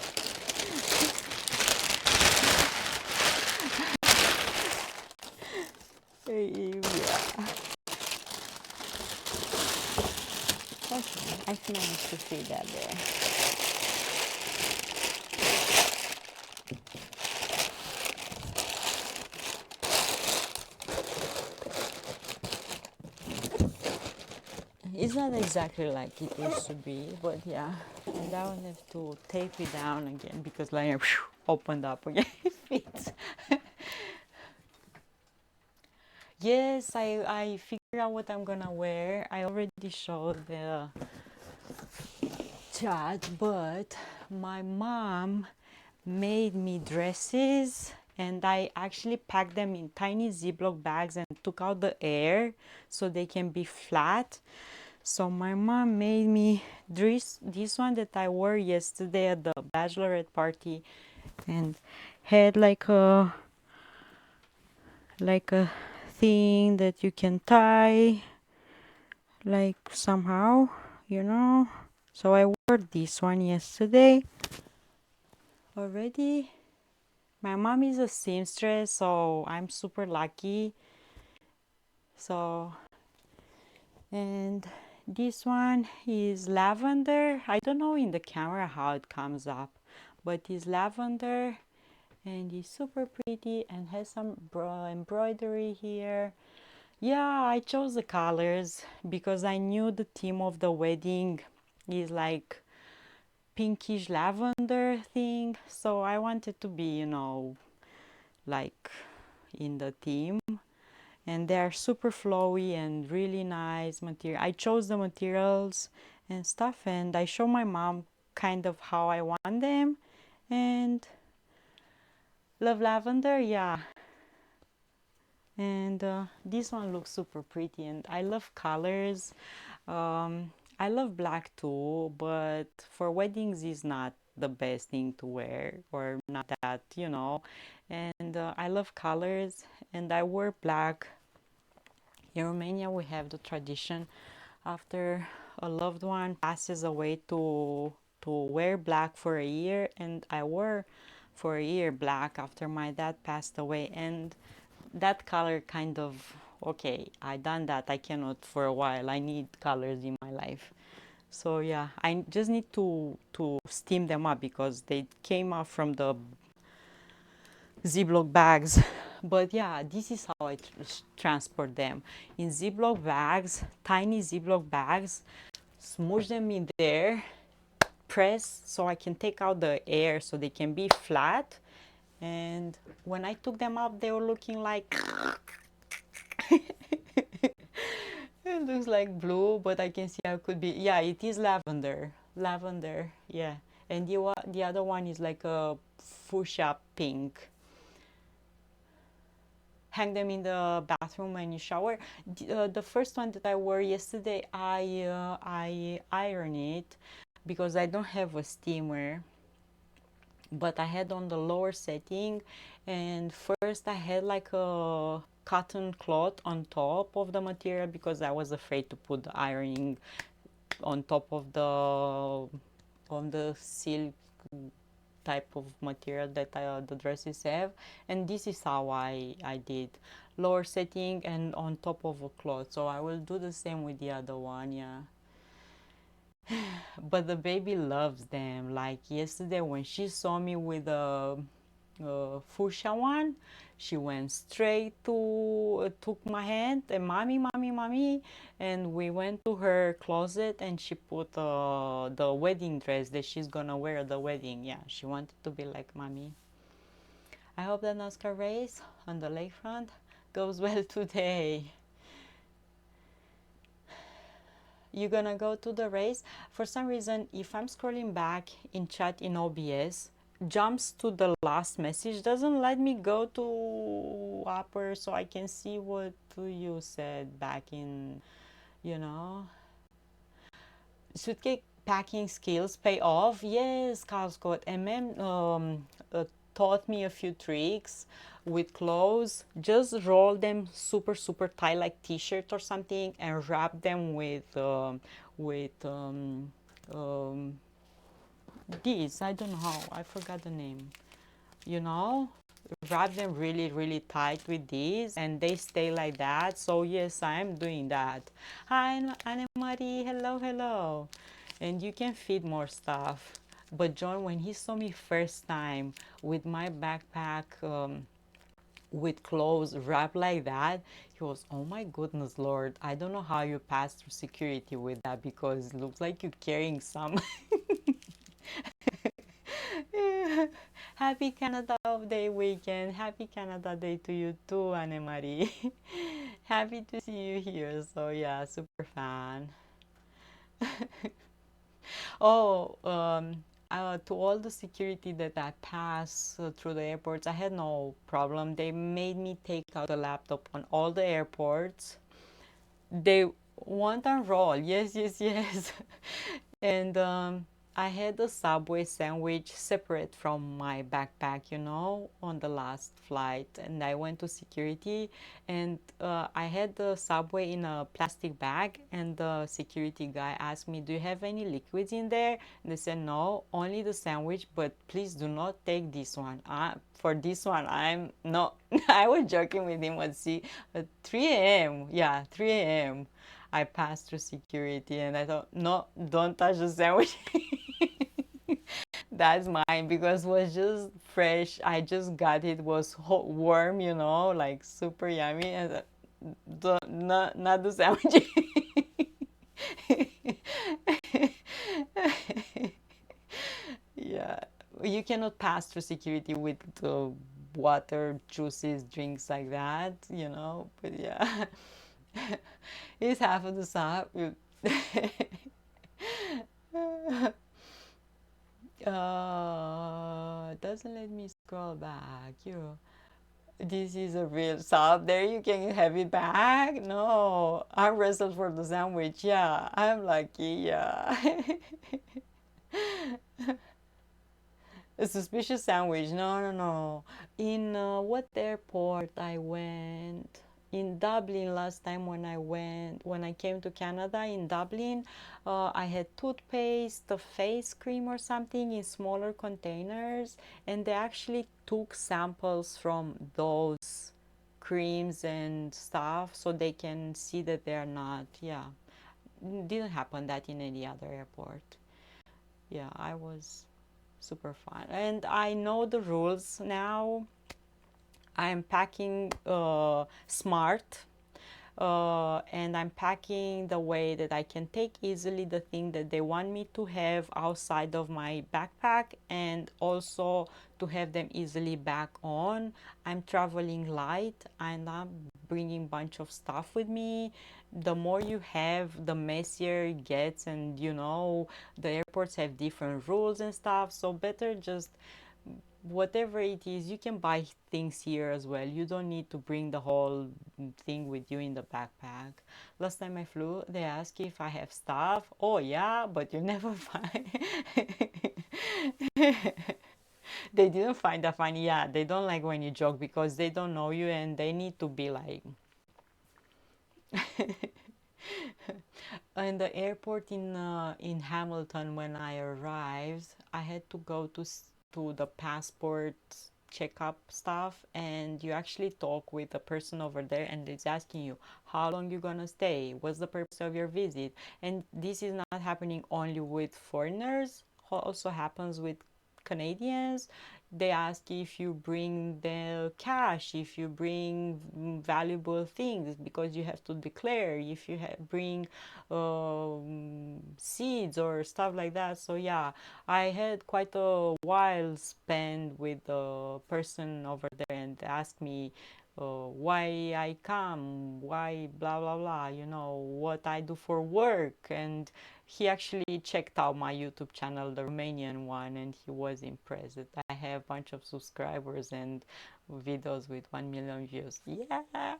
Yeah. Okay, I've managed to fit that there. It's not exactly like it used to be, but yeah. And I will have to tape it down again because like opened up again. It fits. Yes, I figured out what I'm gonna wear. I already showed the chat, but my mom made me dresses and I actually packed them in tiny Ziploc bags and took out the air so they can be flat. So my mom made me this one that I wore yesterday at the bachelorette party and had like a thing that you can tie like somehow, you know. So I wore this one yesterday already. My mom is a seamstress, so I'm super lucky. So, and this one is lavender. I don't know in the camera how it comes up, but it's lavender and it's super pretty and has some embroidery here. Yeah, I chose the colors because I knew the theme of the wedding is like pinkish lavender thing, so I wanted to be, like in the theme. And they're super flowy and really nice material. I chose the materials and stuff, and I show my mom kind of how I want them. And love lavender, yeah. And this one looks super pretty, and I love colors. I love black too, but for weddings is not the best thing to wear, or not that, you know. And I love colors, and I wear black. In Romania, we have the tradition after a loved one passes away to wear black for a year, and I wore for a year black after my dad passed away. And that color kind of, okay, I done that, I cannot for a while, I need colors in my life. So yeah, I just need to steam them up because they came out from the Ziploc bags. But yeah, this is how I transport them in Ziploc bags, tiny Ziploc bags. Smoosh them in there, press so I can take out the air so they can be flat. And when I took them out, they were looking like it looks like blue, but I can see how it could be. Yeah, it is lavender. Lavender, yeah. And the other one is like a fuchsia pink. Hang them in the bathroom when you shower. The first one that I wore yesterday, I iron it because I don't have a steamer, but I had on the lower setting, and first I had like a cotton cloth on top of the material because I was afraid to put the ironing on top of the silk type of material that the dresses have. And this is how I did, lower setting and on top of a cloth. So I will do the same with the other one. Yeah. But the baby loves them. Like yesterday when she saw me with a fuchsia one, she went straight to took my hand and mommy, mommy, mommy, and we went to her closet and she put the wedding dress that she's gonna wear at the wedding. Yeah, she wanted to be like mommy. I hope the NASCAR race on the lakefront goes well today. You gonna go to the race? For some reason, if I'm scrolling back in chat in OBS, jumps to the last message, doesn't let me go to upper so I can see what you said back in, you know. Suitcase packing skills pay off. Yes, Carl Scott. MM taught me a few tricks with clothes. Just roll them super, super tight like t-shirt or something and wrap them with these. I don't know how. I forgot the name. You know, wrap them really, really tight with these and they stay like that. So yes, I am doing that. Hi, Anne-Marie. Hello, hello. And you can feed more stuff. But John, when he saw me first time with my backpack with clothes wrapped like that, he was, oh my goodness, Lord, I don't know how you pass through security with that because it looks like you're carrying some. Happy Canada Day weekend. Happy Canada Day to you too, Anne-Marie. Happy to see you here. So yeah, super fan. Oh, to all the security that I pass through the airports, I had no problem. They made me take out the laptop on all the airports. They want to roll. Yes, yes, yes. And I had a Subway sandwich separate from my backpack, you know, on the last flight. And I went to security and I had the Subway in a plastic bag. And the security guy asked me, do you have any liquids in there? And they said, no, only the sandwich, but please do not take this one. For this one, I'm not, I was joking with him at 3 a.m. Yeah, 3 a.m. I passed through security and I thought, no, don't touch the sandwich. That's mine because it was just fresh. I just got it. It was hot, warm, you know, like super yummy. And not the sandwich. Yeah, you cannot pass through security with water, juices, drinks like that, you know. But yeah, it's half of the stop. Doesn't let me scroll back. This is a real sub. There you can have it back. No, I wrestled for the sandwich. Yeah, I'm lucky. Yeah. A suspicious sandwich. No, no, no. In what airport I went? In Dublin last time when I came to Canada in Dublin, I had toothpaste, a face cream or something in smaller containers, and they actually took samples from those creams and stuff so they can see that they are not, yeah. Didn't happen that in any other airport. Yeah, I was super fun. And I know the rules now. I'm packing smart, and I'm packing the way that I can take easily the thing that they want me to have outside of my backpack and also to have them easily back on. I'm traveling light. I'm not bringing bunch of stuff with me. The more you have, the messier it gets, and you know the airports have different rules and stuff, so better just whatever it is, you can buy things here as well. You don't need to bring the whole thing with you in the backpack. Last time I flew, they asked if I have stuff. Oh yeah, but you never find. They didn't find that funny. Yeah, they don't like when you joke because they don't know you and they need to be like. In the airport in Hamilton, when I arrived, I had to go to the passport checkup stuff, and you actually talk with the person over there, and it's asking you how long you're gonna stay, what's the purpose of your visit, and this is not happening only with foreigners, also happens with Canadians. They ask if you bring the cash, if you bring valuable things, because you have to declare if you bring seeds or stuff like that. So yeah, I had quite a while spent with the person over there and asked me why I come, why blah blah blah, you know, what I do for work. And he actually checked out my YouTube channel, the Romanian one, and he was impressed that I have a bunch of subscribers and videos with 1 million views. Yeah.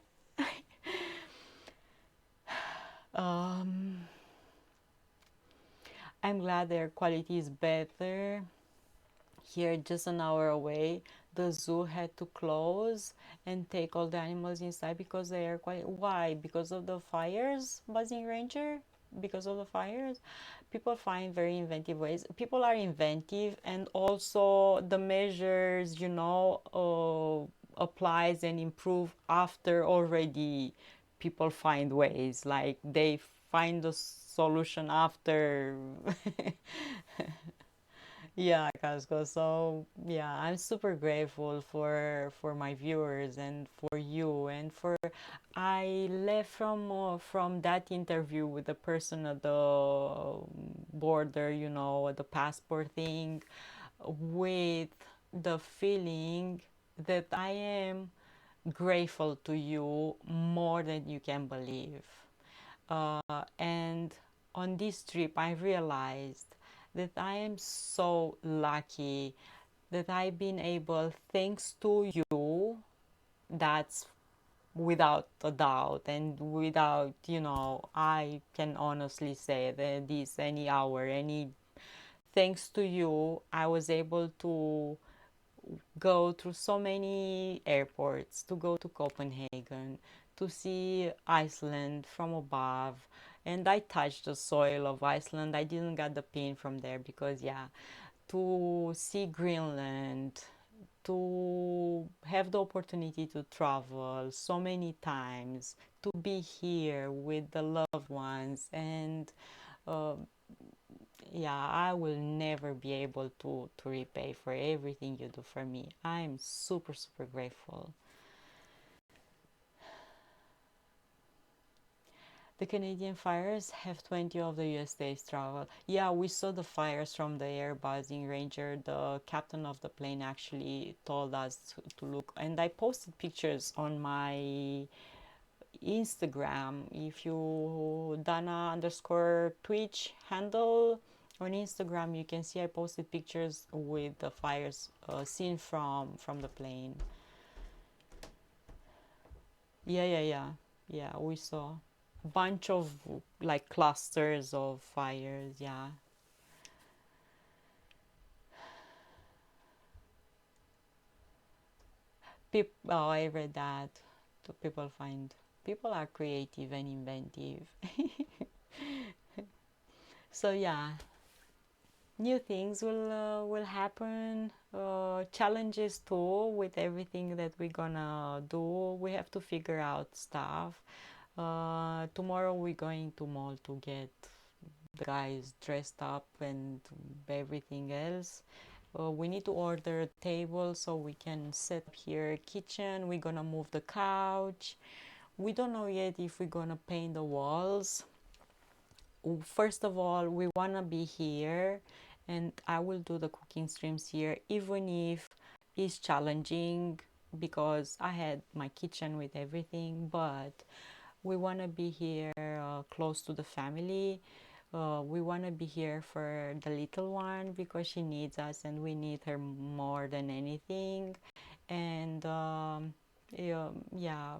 um, I'm glad their quality is better. Here, just an hour away, the zoo had to close and take all the animals inside because they are quite. Why? Because of the fires, Buzzing Ranger? Because of the fires? People find very inventive ways. People are inventive, and also the measures, you know, applies and improve after already people find ways. Like they find the solution after. Yeah, Casco. So yeah, I'm super grateful for my viewers and for you and for I left from that interview with the person at the border, you know, the passport thing, with the feeling that I am grateful to you more than you can believe. And on this trip, I realized that I am so lucky that I've been able, thanks to you, that's without a doubt, and without, you know, I can honestly say that this any hour, any thanks to you, I was able to go through so many airports, to go to Copenhagen, to see Iceland from above. And I touched the soil of Iceland. I didn't get the pin from there because, yeah, to see Greenland, to have the opportunity to travel so many times, to be here with the loved ones, and uh, yeah, I will never be able to repay for everything you do for me. I'm super, super grateful. The Canadian fires have 20 of the USA's travel. Yeah, we saw the fires from the air buzzing Ranger. The captain of the plane actually told us to look, and I posted pictures on my Instagram. If you Dana underscore Twitch handle on Instagram, you can see I posted pictures with the fires seen from the plane. Yeah. We saw a bunch of like clusters of fires. Yeah. Oh, I read that. People are creative and inventive. So yeah, new things will happen. Challenges too with everything that we're gonna do. We have to figure out stuff. Tomorrow we're going to mall to get the guys dressed up and everything else. We need to order a table so we can set up here kitchen. We're gonna move the couch. We don't know yet if we're gonna paint the walls. First of all, we wanna be here, and I will do the cooking streams here, even if it's challenging because I had my kitchen with everything, but we want to be here close to the family. We want to be here for the little one because she needs us and we need her more than anything. And yeah,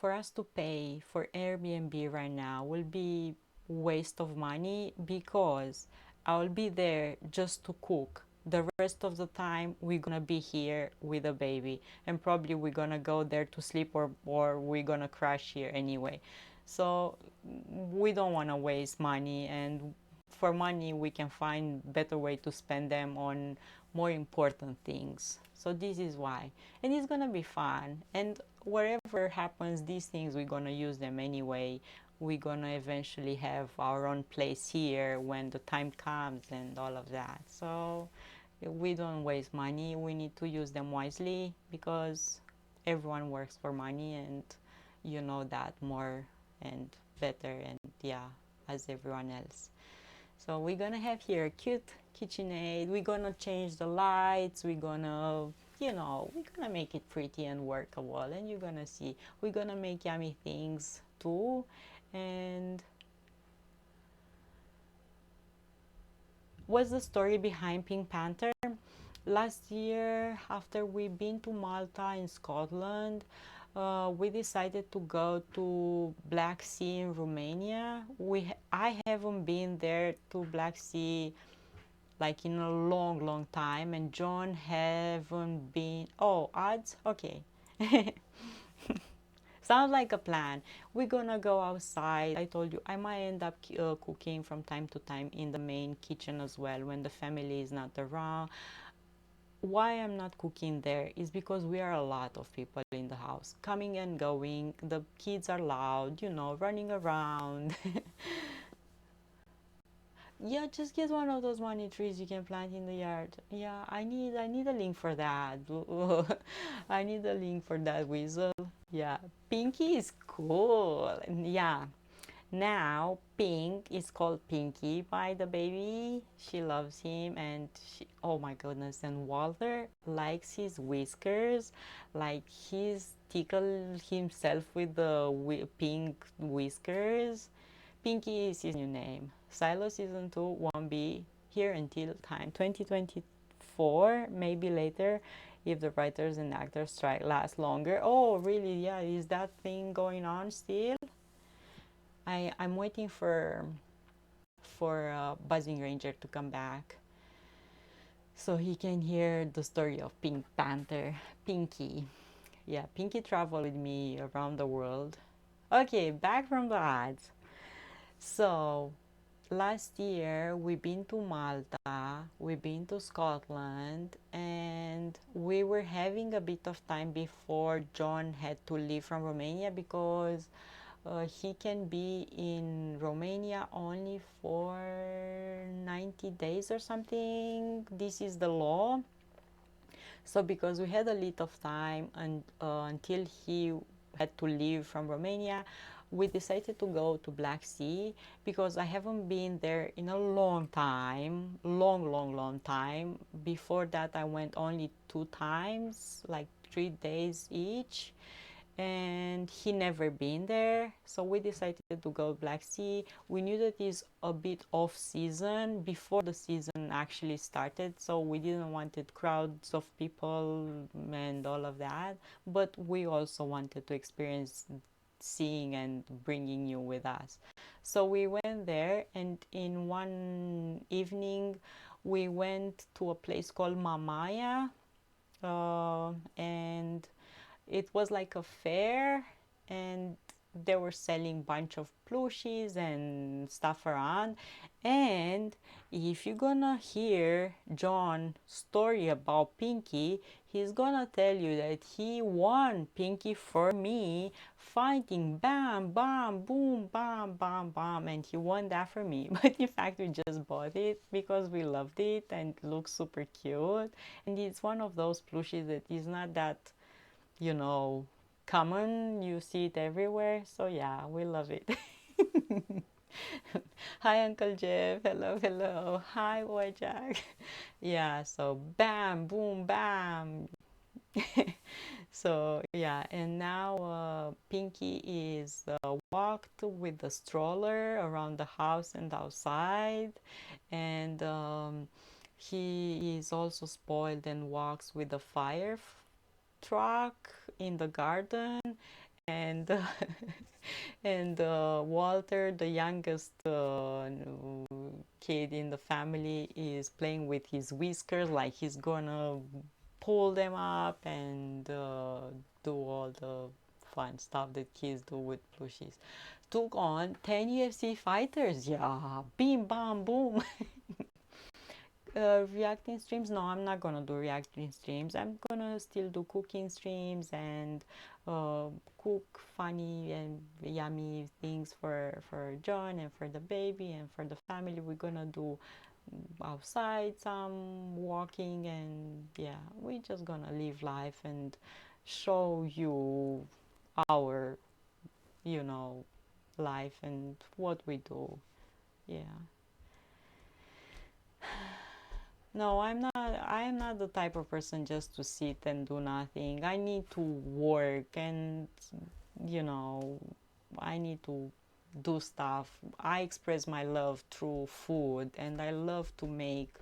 for us to pay for Airbnb right now will be waste of money because I'll be there just to cook. The rest of the time we're gonna be here with a baby, and probably we're gonna go there to sleep, or we're gonna crash here anyway. So we don't want to waste money, and for money we can find better way to spend them on more important things. So this is why, and it's gonna be fun, and whatever happens, these things we're gonna use them anyway. We're gonna eventually have our own place here when the time comes and all of that. So we don't waste money. We need to use them wisely because everyone works for money, and you know that more and better, and yeah, as everyone else. So we're gonna have here a cute KitchenAid. We're gonna change the lights. We're gonna, we're gonna make it pretty and workable, and you're gonna see. We're gonna make yummy things too. And what's the story behind Pink Panther? Last year, after we've been to Malta in Scotland, we decided to go to Black Sea in Romania. I haven't been there to Black Sea like in a long, long time, and John haven't been. Oh, ads? Okay. Sounds like a plan. We're gonna go outside. I told you I might end up cooking from time to time in the main kitchen as well when the family is not around. Why I'm not cooking there is because we are a lot of people in the house, coming and going. The kids are loud, running around. Yeah, just get one of those money trees you can plant in the yard. Yeah, I need a link for that. I need a link for that whistle. Yeah, Pinky is cool. Yeah, now Pink is called Pinky by the baby. She loves him, and oh my goodness, and Walter likes his whiskers, like he's tickled himself with the pink whiskers. Pinky is his new name. Silo season 2 won't be here until time 2024, maybe later if the writers and actors strike lasts longer. Oh, really? Yeah, is that thing going on still? I'm waiting for Buzzing Ranger to come back so he can hear the story of Pink Panther, Pinky. Yeah, Pinky traveled with me around the world. Okay, back from the ads. So last year we've been to Malta, we've been to Scotland, and we were having a bit of time before John had to leave from Romania because he can be in Romania only for 90 days or something. This is the law. So because we had a little of time until he had to leave from Romania, we decided to go to Black Sea because I haven't been there in a long time, long time. Before that, I went only 2 times, like 3 days each, and he never been there, so we decided to go Black Sea. We knew that it's a bit off season before the season actually started, so we didn't wanted crowds of people and all of that, but we also wanted to experience seeing and bringing you with us. So we went there, and in one evening we went to a place called Mamaia, and it was like a fair, and they were selling bunch of plushies and stuff around. And if you're gonna hear John's story about Pinky, he's gonna tell you that he won Pinky for me, fighting bam bam boom bam bam bam, and he won that for me. But in fact, we just bought it because we loved it and it looks super cute. And it's one of those plushies that is not that, you know, common. You see it everywhere. So yeah, we love it. Hi, Uncle Jeff. Hello, hello. Hi, Boy Jack. Yeah, so bam, boom, bam. So yeah, and now Pinky is walked with the stroller around the house and outside, and he is also spoiled and walks with the fire truck in the garden, and and Walter, the youngest kid in the family, is playing with his whiskers like he's gonna pull them up and do all the fun stuff that kids do with plushies. Took on 10 UFC fighters. Yeah, bim bam boom. Reacting streams, no, I'm not gonna do reacting streams. I'm gonna still do cooking streams and cook funny and yummy things for John and for the baby and for the family. We're gonna do outside some walking, and yeah, we're just gonna live life and show you our, you know, life and what we do. Yeah. No, I'm not. I am not the type of person just to sit and do nothing. I need to work, and you know, I need to do stuff. I express my love through food, and I love to make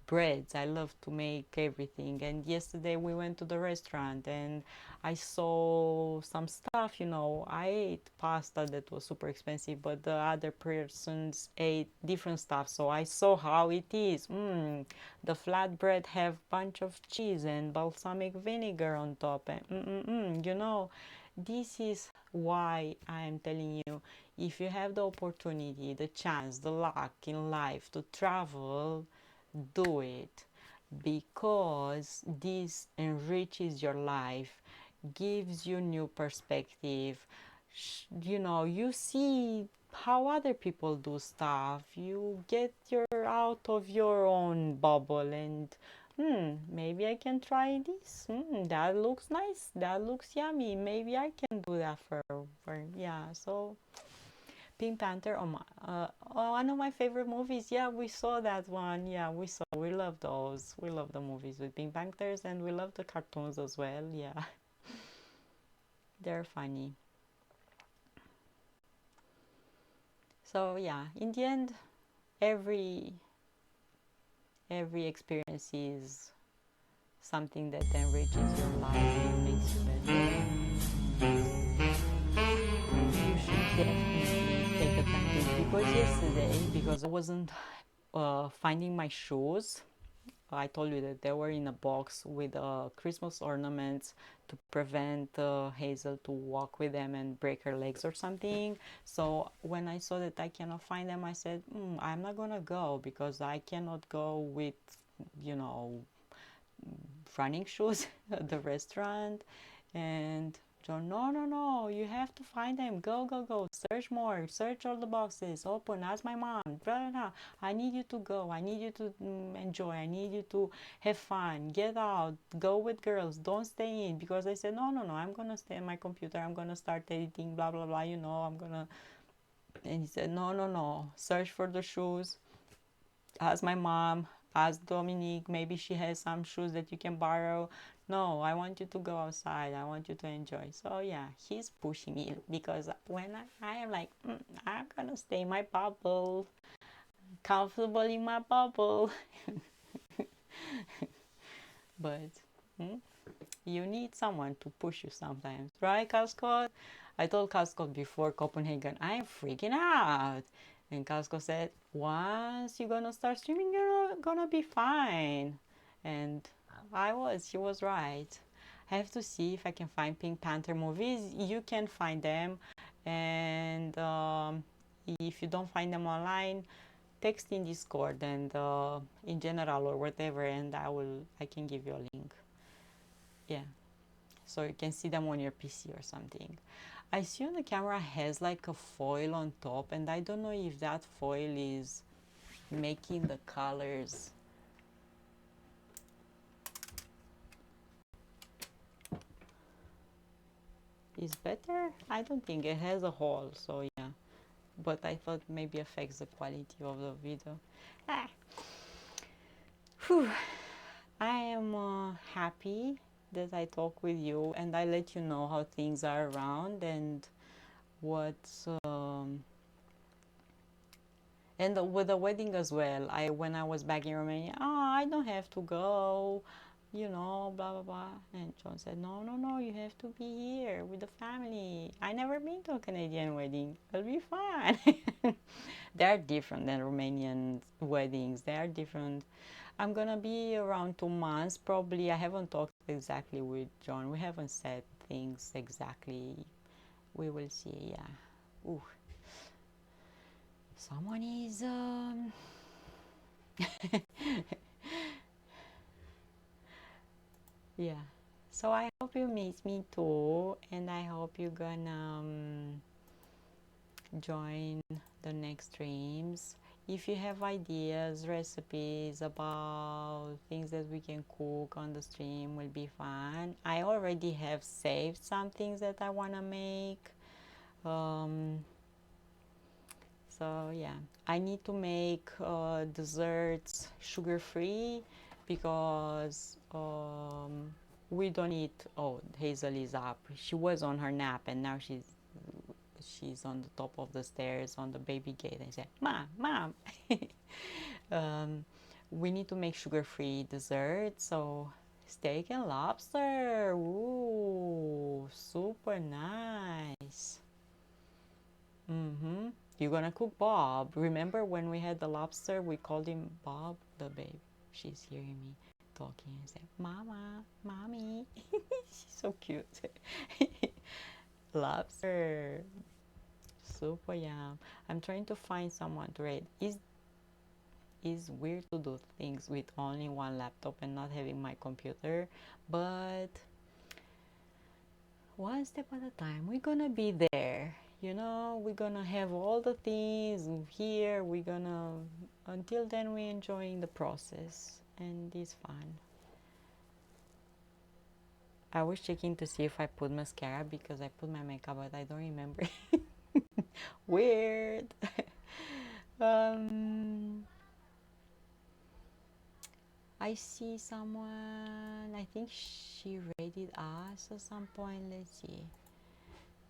breads. I love to make everything. And yesterday we went to the restaurant and I saw some stuff, you know. I ate pasta that was super expensive, but the other persons ate different stuff. So I saw how it is. The flatbread have bunch of cheese and balsamic vinegar on top, and you know, this is why I am telling you, if you have the opportunity, the chance, the luck in life to travel, do it, because this enriches your life, gives you new perspective. You know, you see how other people do stuff, you get your out of your own bubble, and maybe I can try this. That looks nice, that looks yummy, maybe I can do that for yeah. So Pink Panther, one of my favorite movies. Yeah, we saw that one. Yeah, we saw. We love those. We love the movies with Pink Panthers, and we love the cartoons as well. Yeah, they're funny. So yeah, in the end, every every experience is something that enriches your life and makes you better. You should definitely take advantage, because yesterday, because I wasn't finding my shoes, I told you that they were in a box with Christmas ornaments to prevent Hazel to walk with them and break her legs or something. So when I saw that I cannot find them, I said, I'm not gonna go, because I cannot go with, you know, running shoes at the restaurant. And John, no, no, no, you have to find them. Go, go, go. Search more. Search all the boxes. Open. Ask my mom. Blah, blah, blah. I need you to go. I need you to enjoy. I need you to have fun. Get out. Go with girls. Don't stay in. Because I said, no, no, no. I'm going to stay on my computer. I'm going to start editing. Blah, blah, blah. You know, I'm going to. And he said, no, no, no. Search for the shoes. Ask my mom. Ask Dominique. Maybe she has some shoes that you can borrow. No, I want you to go outside. I want you to enjoy. So yeah, he's pushing me, because when I am like, I'm gonna stay in my bubble, comfortable in my bubble. But you need someone to push you sometimes, right, Cascot? I told Cascot before Copenhagen, I'm freaking out. And Cascot said, once you're gonna start streaming, you're gonna be fine. And he was right. have to see if I can find Pink Panther movies. You can find them, and if you don't find them online, text in Discord and in general or whatever, and I can give you a link. Yeah, so you can see them on your PC or something. I see on the camera has like a foil on top, and I don't know if that foil is making the colors. Is better? I don't think it has a hole, so yeah. But I thought maybe affects the quality of the video. Ah. Whew. I am happy that I talk with you and I let you know how things are around and what's and with the wedding as well. When I was back in Romania, I don't have to go, blah blah blah. And John said, no, no, no, you have to be here with the family. I never been to a Canadian wedding. It'll be fun. They're different than Romanian weddings. They are different. I'm gonna be around 2 months probably. I haven't talked exactly with John. We haven't said things exactly. We will see. Yeah. Ooh. Someone is yeah. So I hope you miss me too, and I hope you're gonna join the next streams. If you have ideas, recipes about things that we can cook on the stream, will be fun. I already have saved some things that I want to make. So yeah, I need to make desserts sugar-free because we don't eat. Oh, Hazel is up. She was on her nap and now she's on the top of the stairs on the baby gate and said, "Mom, mom." We need to make sugar-free dessert, so steak and lobster. Ooh, super nice. You're gonna cook Bob. Remember when we had the lobster, we called him Bob, the babe. She's hearing me talking and saying, "Mama, mommy." She's so cute. Lobster. Super yum. I'm trying to find someone to rate. It's weird to do things with only one laptop and not having my computer, but one step at a time. We're gonna be there. We're gonna have all the things here. Until then, we're enjoying the process, and it's fun. I was checking to see if I put mascara because I put my makeup, but I don't remember. Weird. I see someone. I think she rated us at some point. Let's see.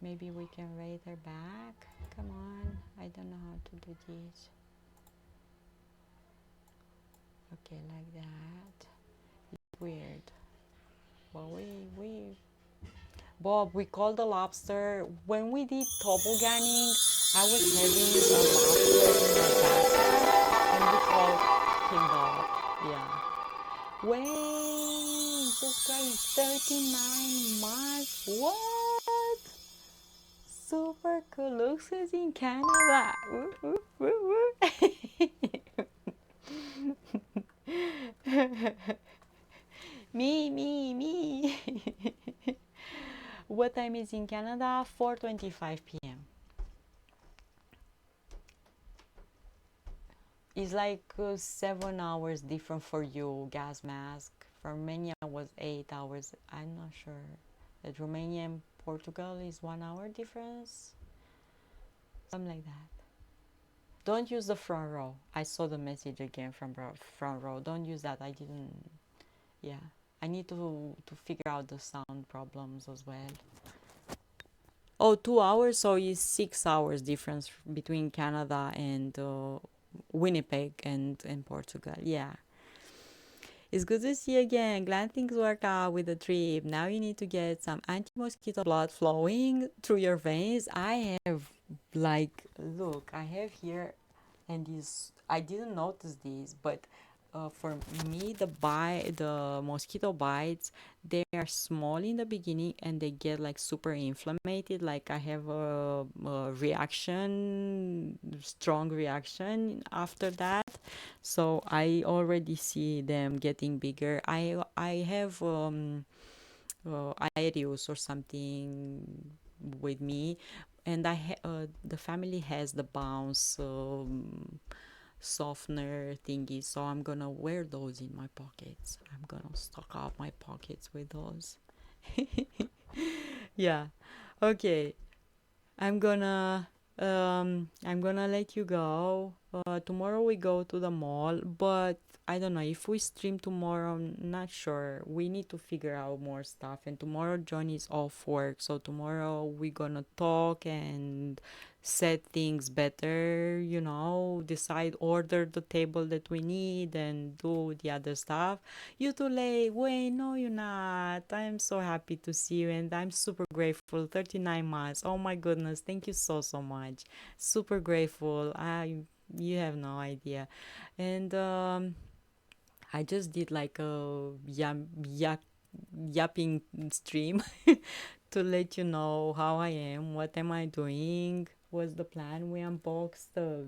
Maybe we can rate her back. Come on. I don't know how to do this. Okay, like that. It's weird. But Bob, we called the lobster. When we did tobogganing, I was having a lobster in my backpack, and we called him Bob. Yeah. Wait, this guy is 39 months. What? Super cool. Looks is in Canada. Woo, woo, woo. Me. What time is in Canada? 4:25 p.m. It's like 7 hours different for you, gas mask. For Romania was 8 hours. I'm not sure. That Romania and Portugal is 1 hour difference. Something like that. Don't use the front row. I saw the message again from front row. Don't use that. I didn't. Yeah. I need to figure out the sound problems as well. Oh, 2 hours, so it's 6 hours difference between Canada and Winnipeg and Portugal. Yeah. It's good to see you again. Glad things worked out with the trip. Now you need to get some anti-mosquito blood flowing through your veins. I have, look, I have here, and I didn't notice this, but For me, the mosquito bites, they are small in the beginning and they get like super inflamed. Like I have a reaction, strong reaction after that. So I already see them getting bigger. I have Aerius or something with me, and the family has the bounce softener thingy, so I'm gonna wear those in my pockets. I'm gonna stock up my pockets with those. Yeah. Okay. I'm gonna let you go. Tomorrow we go to the mall, but I don't know if we stream tomorrow. I'm not sure. We need to figure out more stuff. And tomorrow John is off work, so tomorrow we gonna talk and set things better. Decide order the table that we need and do the other stuff. You too late. Wait, no, you're not. I'm so happy to see you and I'm super grateful. 39 months. Oh my goodness. Thank you so, so much. Super grateful. You have no idea. And I just did like a yapping stream to let you know how I am, what am I doing, what's the plan. We unboxed the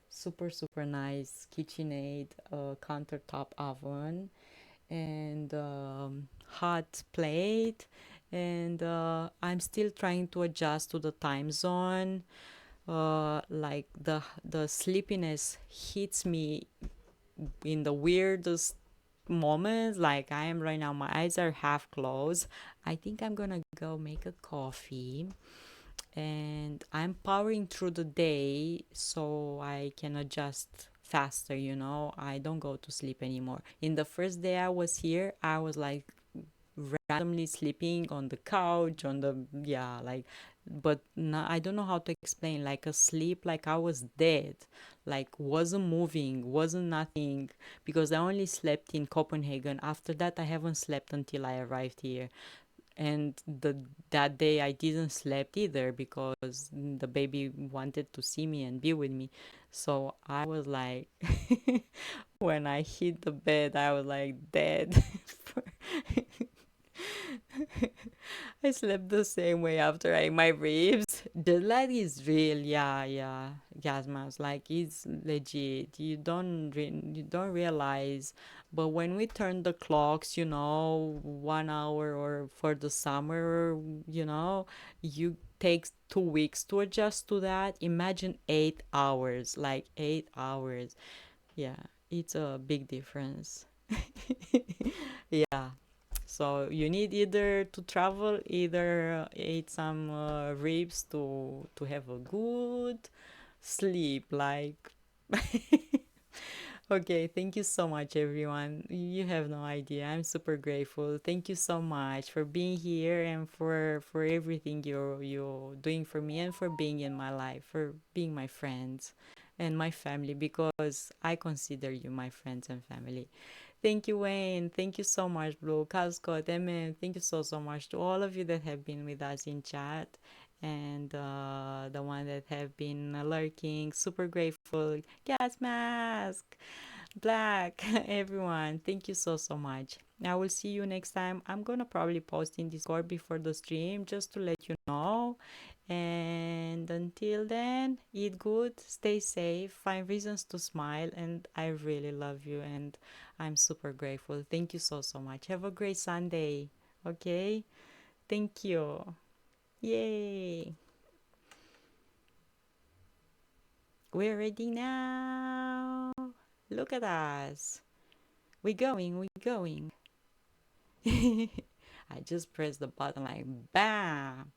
super, super nice KitchenAid countertop oven and hot plate, and I'm still trying to adjust to the time zone. Like the sleepiness hits me in the weirdest moments. Like I am right now, my eyes are half closed. I think I'm gonna go make a coffee, and I'm powering through the day so I can adjust faster. I don't go to sleep anymore. In the first day I was here, I was like randomly sleeping on the couch, on the, yeah, like, but no, I don't know how to explain, like a sleep, like I was dead, like wasn't moving, wasn't nothing, because I only slept in Copenhagen. After that I haven't slept until I arrived here, and that day I didn't sleep either because the baby wanted to see me and be with me. So I was like, when I hit the bed, I was like dead. I slept the same way after I ate my ribs. The light is real, yeah, yeah. Gasmas, like it's legit. You don't realize, but when we turn the clocks, 1 hour or for the summer, you takes 2 weeks to adjust to that. Imagine 8 hours, like 8 hours. Yeah, it's a big difference. Yeah. So you need either to travel, either eat some ribs to have a good sleep. Like, okay, thank you so much, everyone. You have no idea. I'm super grateful. Thank you so much for being here and for everything you're doing for me and for being in my life, for being my friends and my family, because I consider you my friends and family. Thank you, Wayne. Thank you so much, Blue. Carl Scott, Amen. Thank you so, so much to all of you that have been with us in chat and the one that have been lurking. Super grateful. Gas mask, Black, everyone. Thank you so, so much. I will see you next time. I'm gonna probably post in Discord before the stream just to let you know. And until then, eat good, stay safe, find reasons to smile, and I really love you and I'm super grateful. Thank you so, so much. Have a great Sunday. Okay? Thank you. Yay. We're ready now. Look at us. We're going, we're going. I just pressed the button like bam.